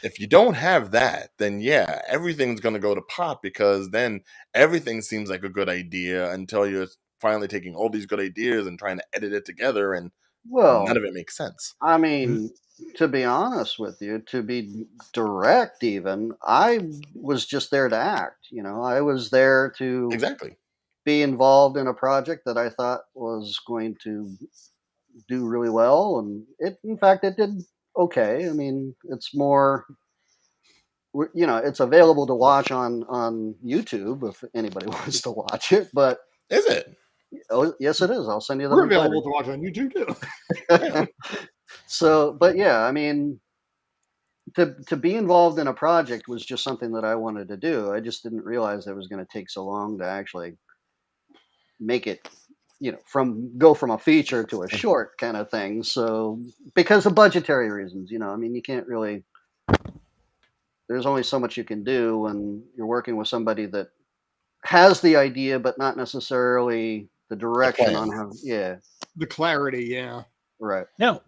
[SPEAKER 2] If you don't have that, then yeah, everything's going to go to pot because then everything seems like a good idea until you're finally taking all these good ideas and trying to edit it together and none
[SPEAKER 4] well,
[SPEAKER 2] of it makes sense.
[SPEAKER 4] I mean, to be honest with you, to be direct, even, I was just there to act. I was there to
[SPEAKER 2] Exactly.
[SPEAKER 4] be involved in a project that I thought was going to do really well, and in fact, it did okay. I mean, it's more, it's available to watch on YouTube if anybody wants to watch it. But
[SPEAKER 2] Is it?
[SPEAKER 4] oh, yes, it is. I'll send you the
[SPEAKER 1] We're
[SPEAKER 4] link
[SPEAKER 1] available
[SPEAKER 4] later.
[SPEAKER 1] to watch on YouTube too.
[SPEAKER 2] Yeah.
[SPEAKER 4] So, but yeah, I mean, to be involved in a project was just something that I wanted to do. I just didn't realize it was going to take so long to actually make it, from go from a feature to a short kind of thing. So, because of budgetary reasons, I mean, you can't really. There's only so much you can do when you're working with somebody that has the idea, but not necessarily the direction
[SPEAKER 2] plan.
[SPEAKER 4] on how. Yeah,
[SPEAKER 1] The clarity, yeah.
[SPEAKER 4] right.
[SPEAKER 3] Now,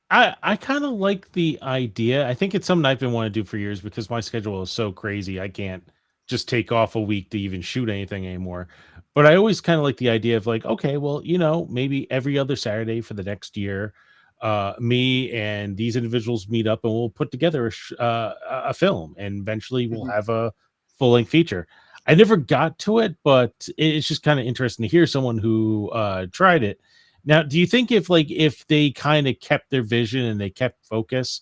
[SPEAKER 3] I kind of like the idea. I think it's something I've been wanting to do for years because my schedule is so crazy. I can't just take off a week to even shoot anything anymore. But I always kind of like the idea of like, okay, well, maybe every other Saturday for the next year, me and these individuals meet up and we'll put together a film, and eventually we'll
[SPEAKER 1] Mhm.
[SPEAKER 3] have a full length feature. I never got to it, but it's just kind of interesting to hear someone who tried it. Now, do you think if they kind of kept their vision and they kept focus,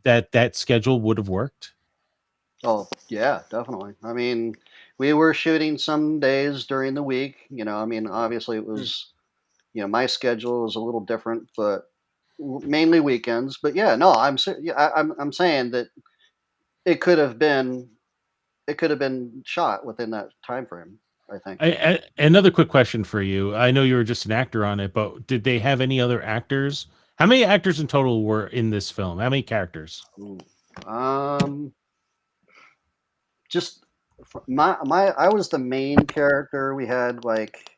[SPEAKER 3] that schedule would have worked?
[SPEAKER 4] Oh, yeah, definitely. I mean, we were shooting some days during the week. I mean, obviously it
[SPEAKER 1] Mm.
[SPEAKER 4] was, my schedule was a little different, but mainly weekends. But yeah, no, yeah, I'm saying that it could have been it could have been shot within that time frame. I think.
[SPEAKER 3] Another quick question for you. I know you were just an actor on it, but did they have any other actors? How many actors in total were in this film? How many characters?
[SPEAKER 4] Ooh. Um, just I was the main character. We had like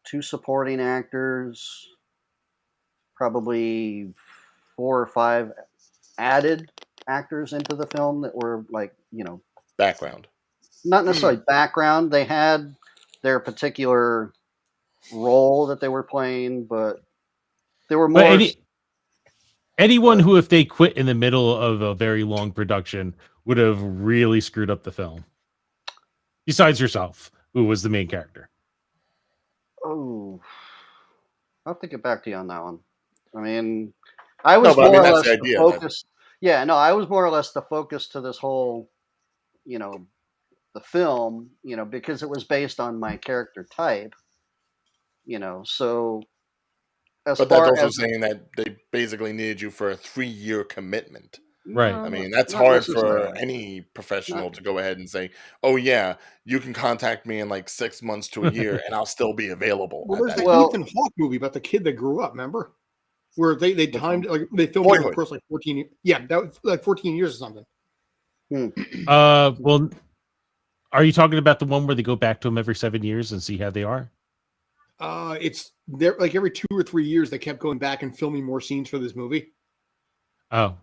[SPEAKER 4] two supporting actors, probably four or five added actors into the film that were like,
[SPEAKER 2] Background.
[SPEAKER 4] not necessarily background. They had their particular role that they were playing, but they were
[SPEAKER 3] But
[SPEAKER 4] more.
[SPEAKER 3] anyone who, if they quit in the middle of a very long production, would have really screwed up the film. Besides yourself, who was the main character.
[SPEAKER 4] Oh, I'll have to get back to you on that one. I mean, I
[SPEAKER 2] No,
[SPEAKER 4] was
[SPEAKER 2] but I
[SPEAKER 4] more
[SPEAKER 2] mean
[SPEAKER 4] or
[SPEAKER 2] that's
[SPEAKER 4] less
[SPEAKER 2] the
[SPEAKER 4] the
[SPEAKER 2] idea.
[SPEAKER 4] focus. Yeah, no, I was more or less the focus to this whole, you know, the film, because it was based on my character type, So as
[SPEAKER 2] But that's
[SPEAKER 4] far
[SPEAKER 2] also
[SPEAKER 4] as
[SPEAKER 2] saying that they basically needed you for a 3-year commitment.
[SPEAKER 3] Right.
[SPEAKER 2] I
[SPEAKER 4] no,
[SPEAKER 2] mean, that's
[SPEAKER 4] not
[SPEAKER 2] hard for
[SPEAKER 4] necessarily.
[SPEAKER 2] any
[SPEAKER 4] Not
[SPEAKER 2] professional to go ahead and say, "Oh yeah, you can contact me in like 6 months to a year, and I'll still be available
[SPEAKER 1] Well,
[SPEAKER 2] at
[SPEAKER 1] there's
[SPEAKER 2] that
[SPEAKER 1] the
[SPEAKER 2] time."
[SPEAKER 4] well,
[SPEAKER 1] Ethan Hawke movie about the kid that grew up. Remember, where they
[SPEAKER 4] which
[SPEAKER 1] timed
[SPEAKER 4] one?
[SPEAKER 1] like they filmed over the
[SPEAKER 2] Boyhood.
[SPEAKER 1] course of like 14 years. Yeah, that was like 14 years or something.
[SPEAKER 4] Hmm.
[SPEAKER 3] Well, are you talking about the one where they go back to them every 7 years and see how they are?
[SPEAKER 1] It's there like every 2 or 3 years they kept going back and filming more scenes for this movie.
[SPEAKER 3] Oh,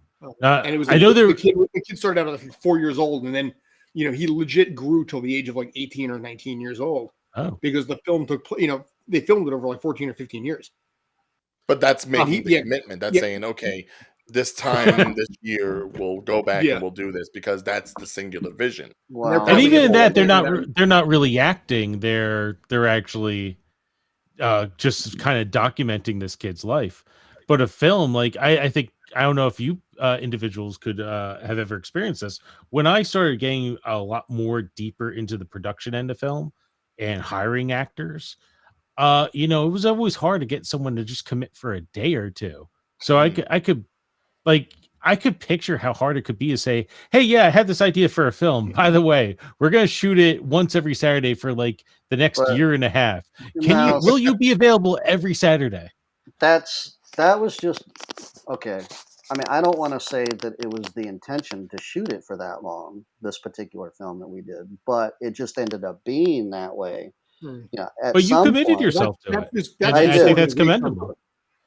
[SPEAKER 1] And it was
[SPEAKER 3] I know there.
[SPEAKER 1] the kid started out at like 4 years old, and then he legit grew till the age of like 18 or 19 years old
[SPEAKER 3] Oh,
[SPEAKER 1] because the film they filmed it over like 14 or 15 years.
[SPEAKER 2] But that's making the
[SPEAKER 1] Yeah,
[SPEAKER 2] commitment. That's
[SPEAKER 1] yeah,
[SPEAKER 2] saying, "Okay, this time this year we'll go back and
[SPEAKER 1] yeah.
[SPEAKER 2] we'll do this," because that's the singular vision.
[SPEAKER 1] And they're
[SPEAKER 4] Well,
[SPEAKER 3] and
[SPEAKER 1] probably
[SPEAKER 3] even in
[SPEAKER 1] able to
[SPEAKER 3] that,
[SPEAKER 1] like do that.
[SPEAKER 3] they're not really acting. They're actually just kind of documenting this kid's life. But a film, like I think, I don't know if you individuals could have ever experienced this. When I started getting a lot more deeper into the production end of film and hiring actors, it was always hard to get someone to just commit for a day or two. So I could picture how hard it could be to say, "Hey, yeah, I had this idea for a film. By the way, we're gonna shoot it once every Saturday for like the next
[SPEAKER 4] but
[SPEAKER 3] year and a half.
[SPEAKER 4] now
[SPEAKER 3] Will you be available every Saturday?"
[SPEAKER 4] that was just okay. I mean, I don't want to say that it was the intention to shoot it for that long, this particular film that we did, but it just ended up being that way.
[SPEAKER 1] Hmm.
[SPEAKER 4] At
[SPEAKER 3] But you
[SPEAKER 4] some
[SPEAKER 3] committed
[SPEAKER 4] point,
[SPEAKER 3] yourself to it,
[SPEAKER 1] That's
[SPEAKER 3] and
[SPEAKER 4] I
[SPEAKER 3] I
[SPEAKER 4] did.
[SPEAKER 3] think that's
[SPEAKER 1] disorganization on
[SPEAKER 3] commendable.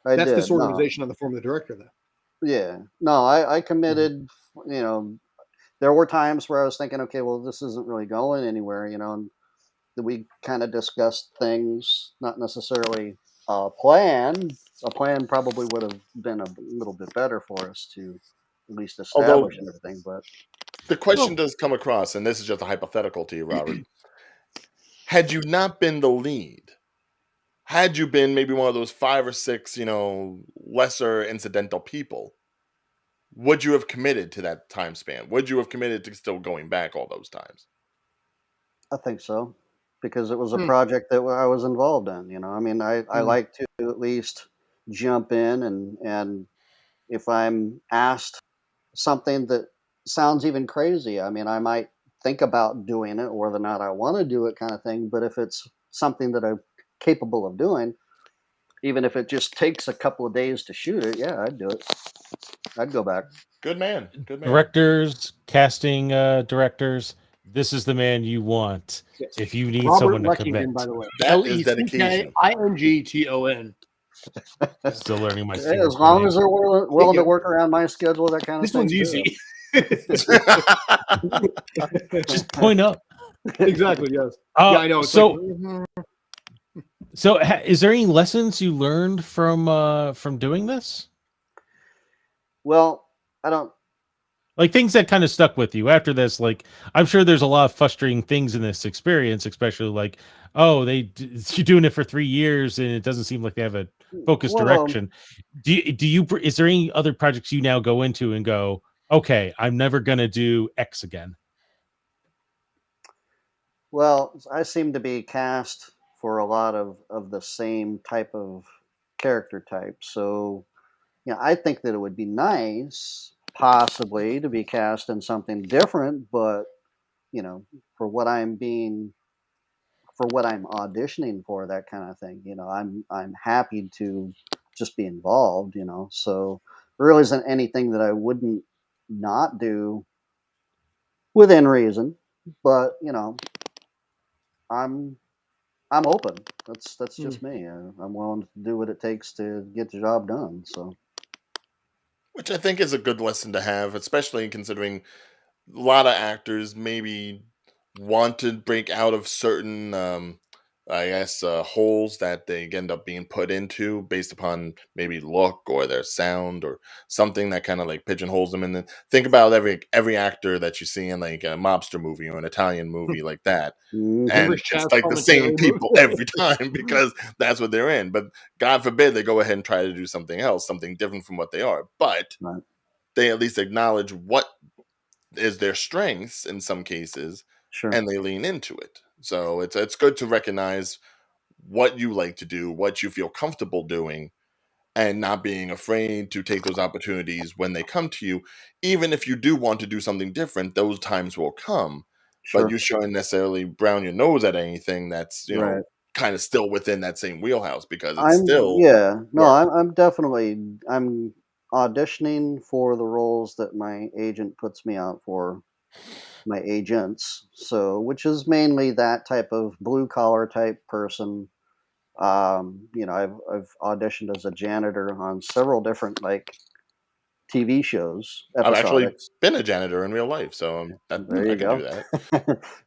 [SPEAKER 4] I
[SPEAKER 1] that's
[SPEAKER 4] did. No,
[SPEAKER 1] disorganization on the form of the director, though.
[SPEAKER 4] yeah, no, I committed. You know, there were times where I was thinking, okay, well, this isn't really going anywhere. And we kind of discussed things, not necessarily a plan. A plan probably would have been a little bit better for us to at least
[SPEAKER 2] Although
[SPEAKER 4] establish and everything. But
[SPEAKER 2] the question
[SPEAKER 3] Well,
[SPEAKER 2] does come across, and this is just a hypothetical to you, Robert. Had you not been the lead, had you been maybe one of those 5 or 6, lesser incidental people, would you have committed to that time span? Would you have committed to still going back all those times?
[SPEAKER 4] I think so because it was a
[SPEAKER 1] Hmm.
[SPEAKER 4] project that I was involved in. I mean, I
[SPEAKER 1] Hmm.
[SPEAKER 4] like to at least jump in and if I'm asked something that sounds even crazy. I mean, I might think about doing it, whether or not I want to do it, kind of thing. But if it's something that I'm capable of doing, even if it just takes a couple of days to shoot it, yeah, I'd do it. I'd go back.
[SPEAKER 2] Good man. Good man.
[SPEAKER 3] directors, casting directors, this is the man you want
[SPEAKER 1] Yes.
[SPEAKER 3] if you need
[SPEAKER 1] Robert
[SPEAKER 3] someone to
[SPEAKER 1] Leckington,
[SPEAKER 3] commit.
[SPEAKER 1] by the way.
[SPEAKER 2] That is dedication.
[SPEAKER 1] Leckington.
[SPEAKER 3] Still learning my
[SPEAKER 4] As
[SPEAKER 3] secret
[SPEAKER 4] long
[SPEAKER 3] name.
[SPEAKER 4] as they're willing to work around my schedule, that kind of
[SPEAKER 1] This
[SPEAKER 4] thing.
[SPEAKER 1] one's
[SPEAKER 4] too.
[SPEAKER 1] easy.
[SPEAKER 3] Just point up.
[SPEAKER 1] Exactly. Yes.
[SPEAKER 3] Uh,
[SPEAKER 1] Yeah, I know. It's
[SPEAKER 3] so,
[SPEAKER 1] like,
[SPEAKER 3] is there any lessons you learned from doing this?
[SPEAKER 4] Well, I don't.
[SPEAKER 3] Like things that kind of stuck with you after this? Like, I'm sure there's a lot of frustrating things in this experience, especially like, oh, you're doing it for 3 years and it doesn't seem like they have a focused
[SPEAKER 4] Well,
[SPEAKER 3] direction. Is there any other projects you now go into and go, okay, I'm never gonna do X again?
[SPEAKER 4] Well, I seem to be cast for a lot of the same type of character type. So, I think that it would be nice, possibly, to be cast in something different, but, for what I'm auditioning for, that kind of thing, I'm happy to just be involved, So there really isn't anything that I wouldn't not do within reason, but, I'm I'm open. That's just me. I'm willing to do what it takes to get the job done. So
[SPEAKER 2] Which I think is a good lesson to have, especially considering a lot of actors maybe want to break out of certain, I guess, holes that they end up being put into based upon maybe look or their sound or something that kind of like pigeonholes them. And then think about every actor that you see in like a mobster movie or an Italian movie like that,
[SPEAKER 4] mhm.
[SPEAKER 2] and
[SPEAKER 1] Every
[SPEAKER 2] it's
[SPEAKER 1] Chaz
[SPEAKER 2] like the same
[SPEAKER 1] Palminteri
[SPEAKER 2] people
[SPEAKER 1] movie.
[SPEAKER 2] every time because that's what they're in. But God forbid they go ahead and try to do something else, something different from what they are. But
[SPEAKER 4] Right.
[SPEAKER 2] they at least acknowledge what is their strengths in some cases,
[SPEAKER 4] Sure.
[SPEAKER 2] and they lean into it. So it's good to recognize what you like to do, what you feel comfortable doing, and not being afraid to take those opportunities when they come to you. Even if you do want to do something different, those times will come. But
[SPEAKER 4] Sure.
[SPEAKER 2] you shouldn't necessarily brown your nose at anything that's
[SPEAKER 4] Right.
[SPEAKER 2] kind of still within that same wheelhouse because it's
[SPEAKER 4] I'm
[SPEAKER 2] still
[SPEAKER 4] yeah. No,
[SPEAKER 2] work.
[SPEAKER 4] I'm definitely I'm auditioning for the roles that my agent puts me out for, my agents. So, which is mainly that type of blue collar type person. I've auditioned as a janitor on several different like TV shows,
[SPEAKER 2] I've actually
[SPEAKER 4] episodics.
[SPEAKER 2] been a janitor in real life, so
[SPEAKER 4] There
[SPEAKER 2] I
[SPEAKER 4] you
[SPEAKER 2] can do
[SPEAKER 4] go.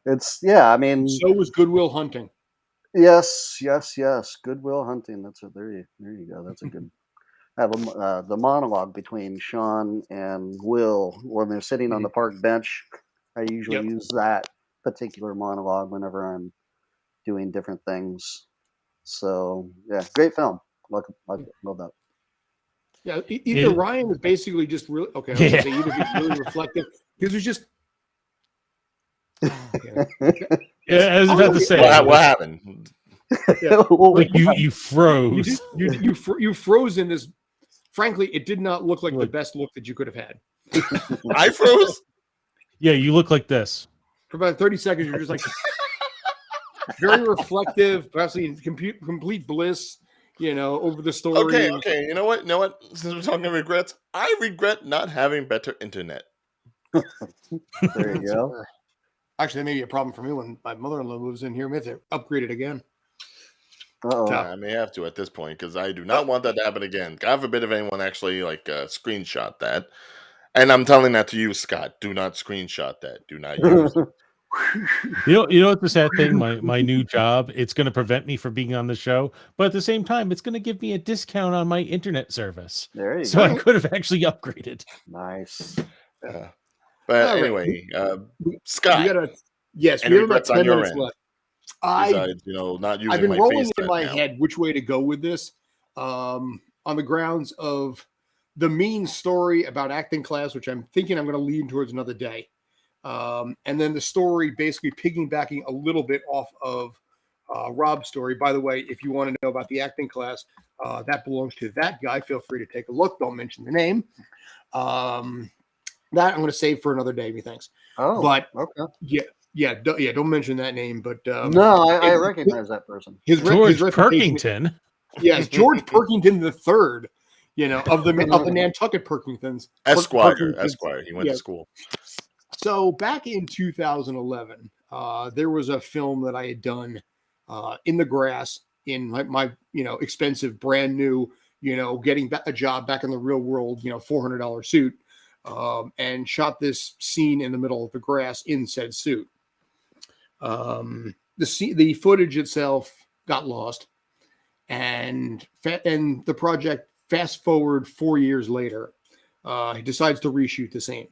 [SPEAKER 2] that.
[SPEAKER 4] I mean,
[SPEAKER 1] So was Goodwill Hunting.
[SPEAKER 4] yes, yes, yes. Goodwill Hunting. There you go. That's a good. I have the monologue between Sean and Will when they're sitting on the park bench. I usually
[SPEAKER 1] Yep.
[SPEAKER 4] use that particular monologue whenever I'm doing different things. So yeah, great film. Love that.
[SPEAKER 1] Yeah, either
[SPEAKER 3] It-
[SPEAKER 1] Ryan is basically just really okay. I was
[SPEAKER 3] Yeah.
[SPEAKER 1] gonna say either he's really reflective because there's just. Okay.
[SPEAKER 3] Yeah, I was about to say,
[SPEAKER 2] What happened?
[SPEAKER 3] like you froze.
[SPEAKER 1] You froze in this. Frankly, it did not look like the
[SPEAKER 3] Look.
[SPEAKER 1] best look that you could have had.
[SPEAKER 2] I froze.
[SPEAKER 3] Yeah, you look like this.
[SPEAKER 1] For about 30 seconds, you're just like very reflective, perhaps in complete bliss, over the story.
[SPEAKER 2] Okay. You know what? Since we're talking regrets, I regret not having better internet.
[SPEAKER 4] There you go.
[SPEAKER 1] Actually, that may be a problem for me when my mother-in-law moves in here. We have to upgrade it again.
[SPEAKER 4] Uh-oh.
[SPEAKER 2] I may have to at this point because I do not want that to happen again. God forbid if anyone actually screenshot that. And I'm telling that to you, Scott. Do not screenshot that. Do not use it.
[SPEAKER 3] You know what the sad thing? My new job, it's going to prevent me from being on the show, but at the same time, it's going to give me a discount on my internet service.
[SPEAKER 4] There you
[SPEAKER 3] So
[SPEAKER 4] go.
[SPEAKER 3] I could have actually upgraded.
[SPEAKER 4] Nice.
[SPEAKER 2] But
[SPEAKER 1] All right.
[SPEAKER 2] anyway,
[SPEAKER 1] We
[SPEAKER 2] Scott,
[SPEAKER 1] gotta, yes,
[SPEAKER 2] any
[SPEAKER 1] we have about
[SPEAKER 2] regrets on
[SPEAKER 1] 10
[SPEAKER 2] your
[SPEAKER 1] minutes
[SPEAKER 2] end?
[SPEAKER 1] left.
[SPEAKER 2] besides not using
[SPEAKER 1] I've been
[SPEAKER 2] my
[SPEAKER 1] rolling
[SPEAKER 2] face
[SPEAKER 1] in my
[SPEAKER 2] now.
[SPEAKER 1] head which way to go with this, on the grounds of the mean story about acting class, which I'm thinking I'm going to lean towards another day, and then the story basically piggybacking a little bit off of Rob's story. By the way, if you want to know about the acting class, that belongs to that guy. Feel free to take a look. Don't mention the name. That I'm going to save for another day. Thanks.
[SPEAKER 4] Oh,
[SPEAKER 1] But
[SPEAKER 4] okay.
[SPEAKER 1] don't mention that name. But
[SPEAKER 4] No, I recognize that person.
[SPEAKER 1] his
[SPEAKER 3] George
[SPEAKER 1] reputation-
[SPEAKER 3] Perkington.
[SPEAKER 1] Yes, George Perkington the third. Of the Nantucket Perkingtons.
[SPEAKER 2] Esquire.
[SPEAKER 1] Perkingtons.
[SPEAKER 2] He went
[SPEAKER 1] Yeah.
[SPEAKER 2] to school.
[SPEAKER 1] So back in 2011, there was a film that I had done in the grass in my expensive, brand new, getting a job back in the real world, $400 suit, and shot this scene in the middle of the grass in said suit. The footage itself got lost, and the project, fast forward 4 years later, he decides to reshoot the scene.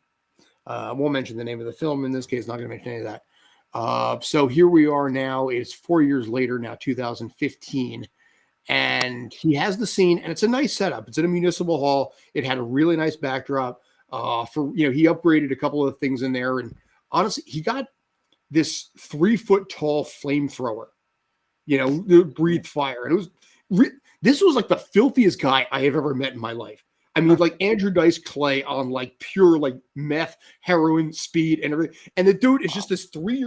[SPEAKER 1] I won't mention the name of the film in this case, not going to mention any of that. So here we are now. It's 4 years later now, 2015. And he has the scene, and it's a nice setup. It's in a municipal hall. It had a really nice backdrop. He upgraded a couple of things in there. And honestly, he got this 3 foot tall flamethrower, that breathed fire. And this was like the filthiest guy I have ever met in my life. I mean, like Andrew Dice Clay on like pure like meth, heroin, speed, and everything. And the dude is just this 3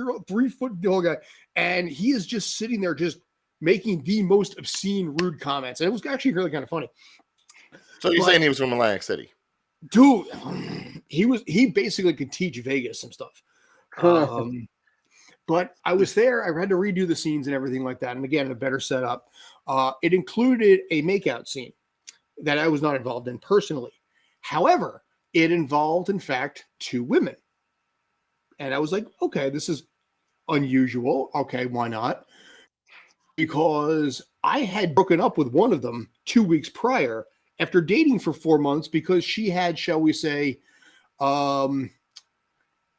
[SPEAKER 1] foot tall guy, and he is just sitting there, just making the most obscene, rude comments. And it was actually really kind of funny.
[SPEAKER 2] So you're saying he was from Atlantic City?
[SPEAKER 1] Dude, he basically could teach Vegas some stuff. But I was there. I had to redo the scenes and everything like that. And again, a better setup. It included a makeout scene that I was not involved in personally. However, it involved, in fact, 2 women. And I was like, okay, this is unusual. Okay, why not? Because I had broken up with one of them 2 weeks prior after dating for 4 months because she had, shall we say,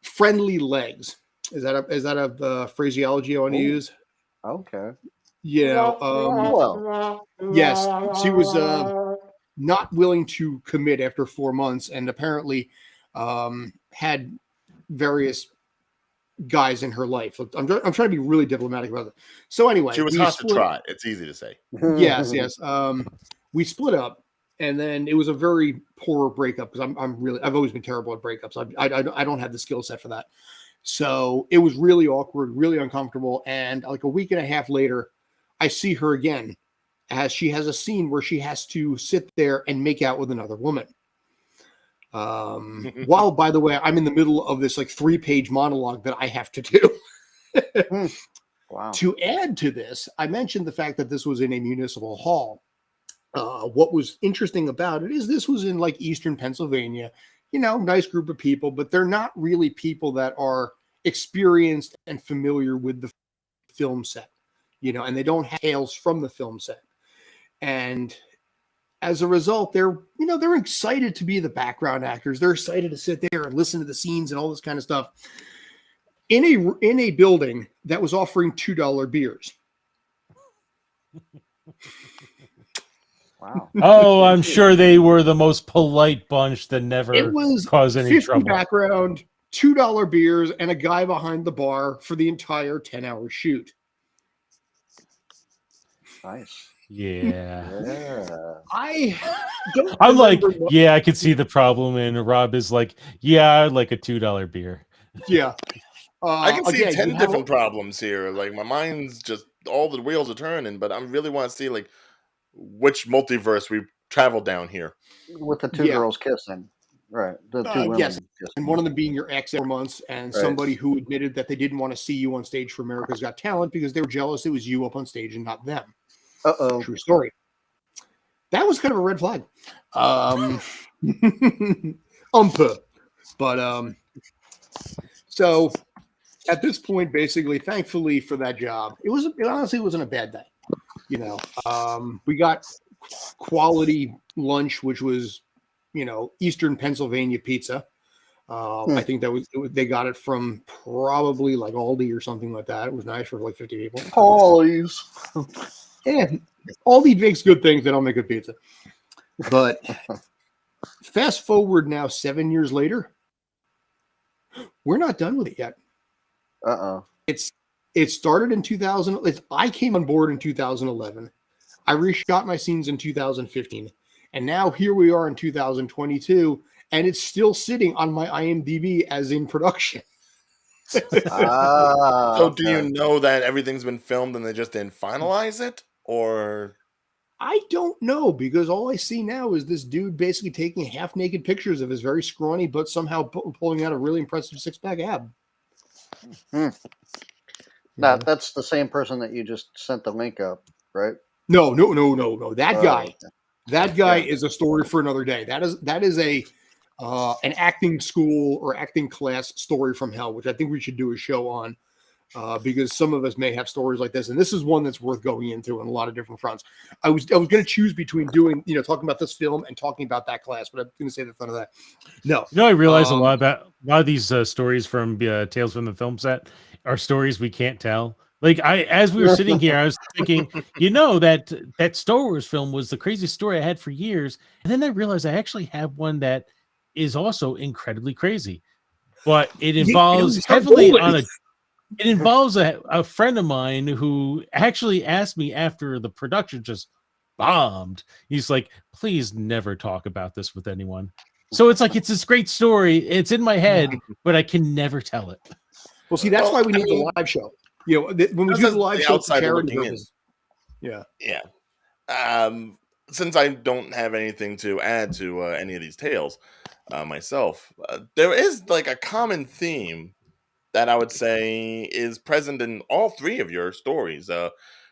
[SPEAKER 1] friendly legs. Is that a phraseology I want to use?
[SPEAKER 4] Okay.
[SPEAKER 1] Yes, she was not willing to commit after 4 months, and apparently had various guys in her life. I'm trying to be really diplomatic about it. So anyway,
[SPEAKER 2] she was hot to try. It's easy to say.
[SPEAKER 1] Yes. We split up, and then it was a very poor breakup because I've always been terrible at breakups. I don't have the skill set for that. So it was really awkward, really uncomfortable. And like a week and a half later, I see her again as she has a scene where she has to sit there and make out with another woman. While, by the way, I'm in the middle of this like 3-page monologue that I have to do.
[SPEAKER 4] Wow.
[SPEAKER 1] To add to this, I mentioned the fact that this was in a municipal hall. What was interesting about it is this was in like Eastern Pennsylvania, nice group of people, but they're not really people that are experienced and familiar with the film set, and they don't have tales from the film set. And as a result, they're excited to be the background actors. They're excited to sit there and listen to the scenes and all this kind of stuff in a building that was offering $2 beers.
[SPEAKER 4] Wow.
[SPEAKER 3] Oh, I'm sure they were the most polite bunch that never caused any
[SPEAKER 1] 50
[SPEAKER 3] trouble.
[SPEAKER 1] Background, $2 beers, and a guy behind the bar for the entire 10-hour shoot.
[SPEAKER 4] Nice.
[SPEAKER 3] Yeah.
[SPEAKER 1] I'm
[SPEAKER 3] like, yeah, I could see the problem, and Rob is like, yeah, I'd like a $2 beer.
[SPEAKER 1] Yeah.
[SPEAKER 2] I can see 10 different problems here. Like my mind's just all the wheels are turning, but I really want to see like which multiverse we travel down here.
[SPEAKER 4] With the 2 girls kissing. Right. The 2 women.
[SPEAKER 1] Yes.
[SPEAKER 4] Kissing.
[SPEAKER 1] And one of them being your ex 4 months, and somebody who admitted that they didn't want to see you on stage for America's Got Talent because they were jealous it was you up on stage and not them.
[SPEAKER 4] Uh-oh.
[SPEAKER 1] True story. That was kind of a red flag. But so at this point, basically, thankfully for that job, it honestly wasn't a bad day. We got quality lunch, which was, Eastern Pennsylvania pizza. I think they got it from probably like Aldi or something like that. It was nice for like 50 people.
[SPEAKER 4] Aldi's.
[SPEAKER 1] Yeah, Aldi makes good things. They don't make good pizza. But fast forward now 7 years later, we're not done with it yet. It started in 2000. I came on board in 2011. I reshot my scenes in 2015. And now here we are in 2022, and it's still sitting on my IMDb as in production.
[SPEAKER 2] So do you know that everything's been filmed and they just didn't finalize it? Or
[SPEAKER 1] I don't know, because all I see now is this dude basically taking half-naked pictures of his very scrawny but somehow pulling out a really impressive six-pack ab.
[SPEAKER 4] That's the same person that you just sent the link up, right?
[SPEAKER 1] No. That guy.
[SPEAKER 4] Okay.
[SPEAKER 1] That guy
[SPEAKER 4] Yeah.
[SPEAKER 1] is a story for another day. That is a an acting school or acting class story from hell, which I think we should do a show on, because some of us may have stories like this, and this is one that's worth going into on a lot of different fronts. I was going to choose between doing, talking about this film and talking about that class, but I'm going to say that's none of that. No,
[SPEAKER 3] I realize a lot of these stories from Tales from the Film Set are stories we can't tell. Like as we were sitting here, I was thinking, that Star Wars film was the craziest story I had for years, and then I realized I actually have one that is also incredibly crazy, but it involves It involves a friend of mine who actually asked me after the production just bombed. He's like, please never talk about this with anyone. So it's like, it's this great story. It's in my head, but I can never tell it.
[SPEAKER 1] Well, see, that's why we need the live show. When we do the live show for charity purposes. Yeah.
[SPEAKER 2] Since I don't have anything to add to any of these tales myself, there is like a common theme that I would say is present in all three of your stories,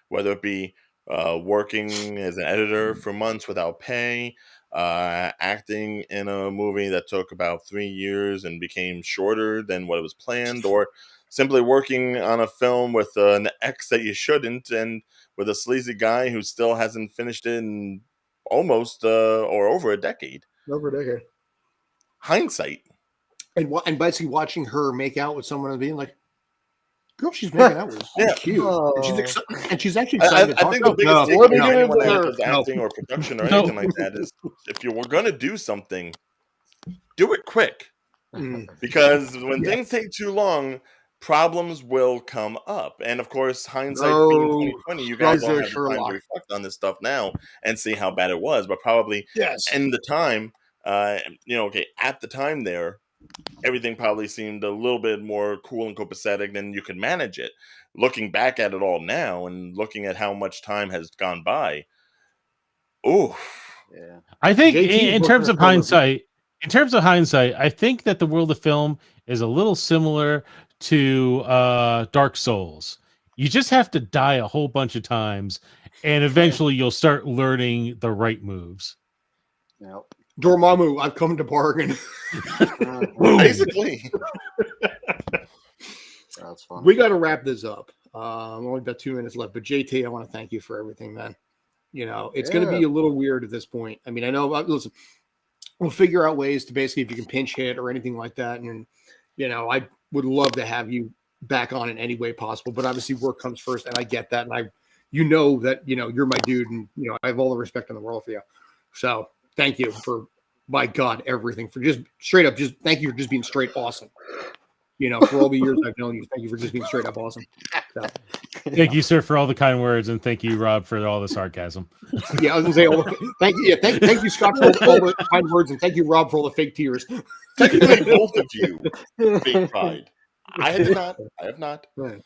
[SPEAKER 2] whether it be working as an editor for months without pay, acting in a movie that took about 3 years and became shorter than what it was planned, or simply working on a film with an ex that you shouldn't, and with a sleazy guy who still hasn't finished it in almost or over a decade.
[SPEAKER 1] Over a decade.
[SPEAKER 2] Hindsight.
[SPEAKER 1] And basically watching her make out with someone and being like, girl, she's making out with is
[SPEAKER 2] Yeah.
[SPEAKER 1] cute.
[SPEAKER 4] Oh.
[SPEAKER 1] And she's actually excited to
[SPEAKER 2] I
[SPEAKER 1] talk
[SPEAKER 2] think the
[SPEAKER 1] about
[SPEAKER 2] biggest
[SPEAKER 4] what
[SPEAKER 2] thing
[SPEAKER 4] are you
[SPEAKER 2] about
[SPEAKER 4] doing
[SPEAKER 2] anyone
[SPEAKER 4] with
[SPEAKER 2] that
[SPEAKER 4] her?
[SPEAKER 2] does acting or production or
[SPEAKER 3] No.
[SPEAKER 2] anything like that is, if you were going to do something, do it quick.
[SPEAKER 1] Mm.
[SPEAKER 2] Because when
[SPEAKER 1] Yeah.
[SPEAKER 2] things take too long, problems will come up. And of course, hindsight
[SPEAKER 1] No,
[SPEAKER 2] being 2020, you guys all
[SPEAKER 1] Roger
[SPEAKER 2] have the time
[SPEAKER 1] Sherlock.
[SPEAKER 2] to reflect on this stuff now and see how bad it was. But probably
[SPEAKER 1] Yes.
[SPEAKER 2] in the time, at the time there, everything probably seemed a little bit more cool and copacetic than you could manage it. Looking back at it all now and looking at how much time has gone by, oof.
[SPEAKER 4] Yeah.
[SPEAKER 3] I think
[SPEAKER 1] JT
[SPEAKER 3] in
[SPEAKER 1] worked
[SPEAKER 3] terms
[SPEAKER 1] on
[SPEAKER 3] of
[SPEAKER 1] a film
[SPEAKER 3] hindsight, I think that the world of film is a little similar to Dark Souls. You just have to die a whole bunch of times, and eventually you'll start learning the right moves.
[SPEAKER 4] Yep.
[SPEAKER 1] Dormammu, I've come to bargain.
[SPEAKER 2] Basically.
[SPEAKER 4] That's fun.
[SPEAKER 1] We got to wrap this up. Only about 2 minutes left, but JT, I want to thank you for everything, man. It's going to be a little weird at this point. I mean, I know, listen, we'll figure out ways to basically, if you can pinch hit or anything like that. And, I would love to have you back on in any way possible, but obviously work comes first. And I get that. And that, you're my dude, and, I have all the respect in the world for you. So thank you for, my God, everything, for just straight up, just thank you for just being straight awesome. For all the years I've known you, thank you for just being straight up awesome. So,
[SPEAKER 3] Thank you, sir, for all the kind words, and thank you, Rob, for all the sarcasm.
[SPEAKER 1] yeah, I was gonna say, thank you, thank you, Scott, for all the kind words, and thank you, Rob, for all the fake tears.
[SPEAKER 2] Technically, both of you fake pride. I have not.
[SPEAKER 1] Right.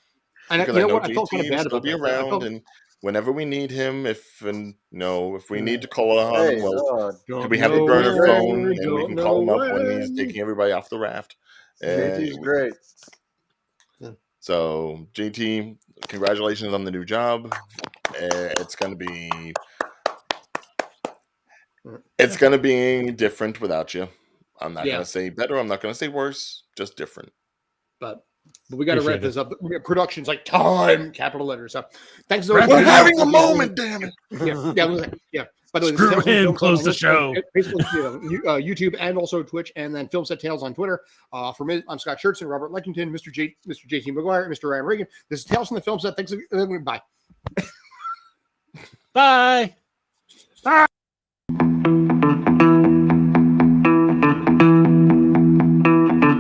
[SPEAKER 1] And
[SPEAKER 2] Because
[SPEAKER 1] you
[SPEAKER 2] I
[SPEAKER 1] know
[SPEAKER 2] know
[SPEAKER 1] what? I felt kind of
[SPEAKER 2] JT will
[SPEAKER 1] bad
[SPEAKER 2] still
[SPEAKER 1] about
[SPEAKER 2] be
[SPEAKER 1] that. I
[SPEAKER 2] around,
[SPEAKER 1] felt-
[SPEAKER 2] and whenever we need him, if we need to call on him,
[SPEAKER 4] Hey,
[SPEAKER 2] well,
[SPEAKER 1] Don't
[SPEAKER 2] we have a
[SPEAKER 1] know
[SPEAKER 2] burner
[SPEAKER 1] where,
[SPEAKER 2] phone, and we
[SPEAKER 1] don't
[SPEAKER 2] can call him
[SPEAKER 1] know
[SPEAKER 2] up when he's
[SPEAKER 1] when.
[SPEAKER 2] taking everybody off the raft.
[SPEAKER 4] JT's great.
[SPEAKER 2] So, JT, congratulations on the new job. It's going to be different without you. I'm not going to say better. I'm not going to say worse. Just different.
[SPEAKER 1] But we got to wrap
[SPEAKER 3] Appreciate
[SPEAKER 1] this up. Production's like time, capital letters. So thanks so
[SPEAKER 3] Wrap
[SPEAKER 1] much.
[SPEAKER 3] it
[SPEAKER 2] We're
[SPEAKER 3] up.
[SPEAKER 2] having a moment, damn it.
[SPEAKER 1] Yeah. By the way,
[SPEAKER 3] Screw
[SPEAKER 1] this is Tales
[SPEAKER 3] him,
[SPEAKER 1] on
[SPEAKER 3] close
[SPEAKER 1] Film
[SPEAKER 3] the
[SPEAKER 1] Set
[SPEAKER 3] show.
[SPEAKER 1] on Facebook, YouTube, and also Twitch, and then Film Set Tales on Twitter. For me, I'm Scott Schertzen, Robert Lexington, Mr. JT McGuire, Mr. Ryan Reagan. This is Tales from the Film Set. Thanks. Bye.
[SPEAKER 3] Bye.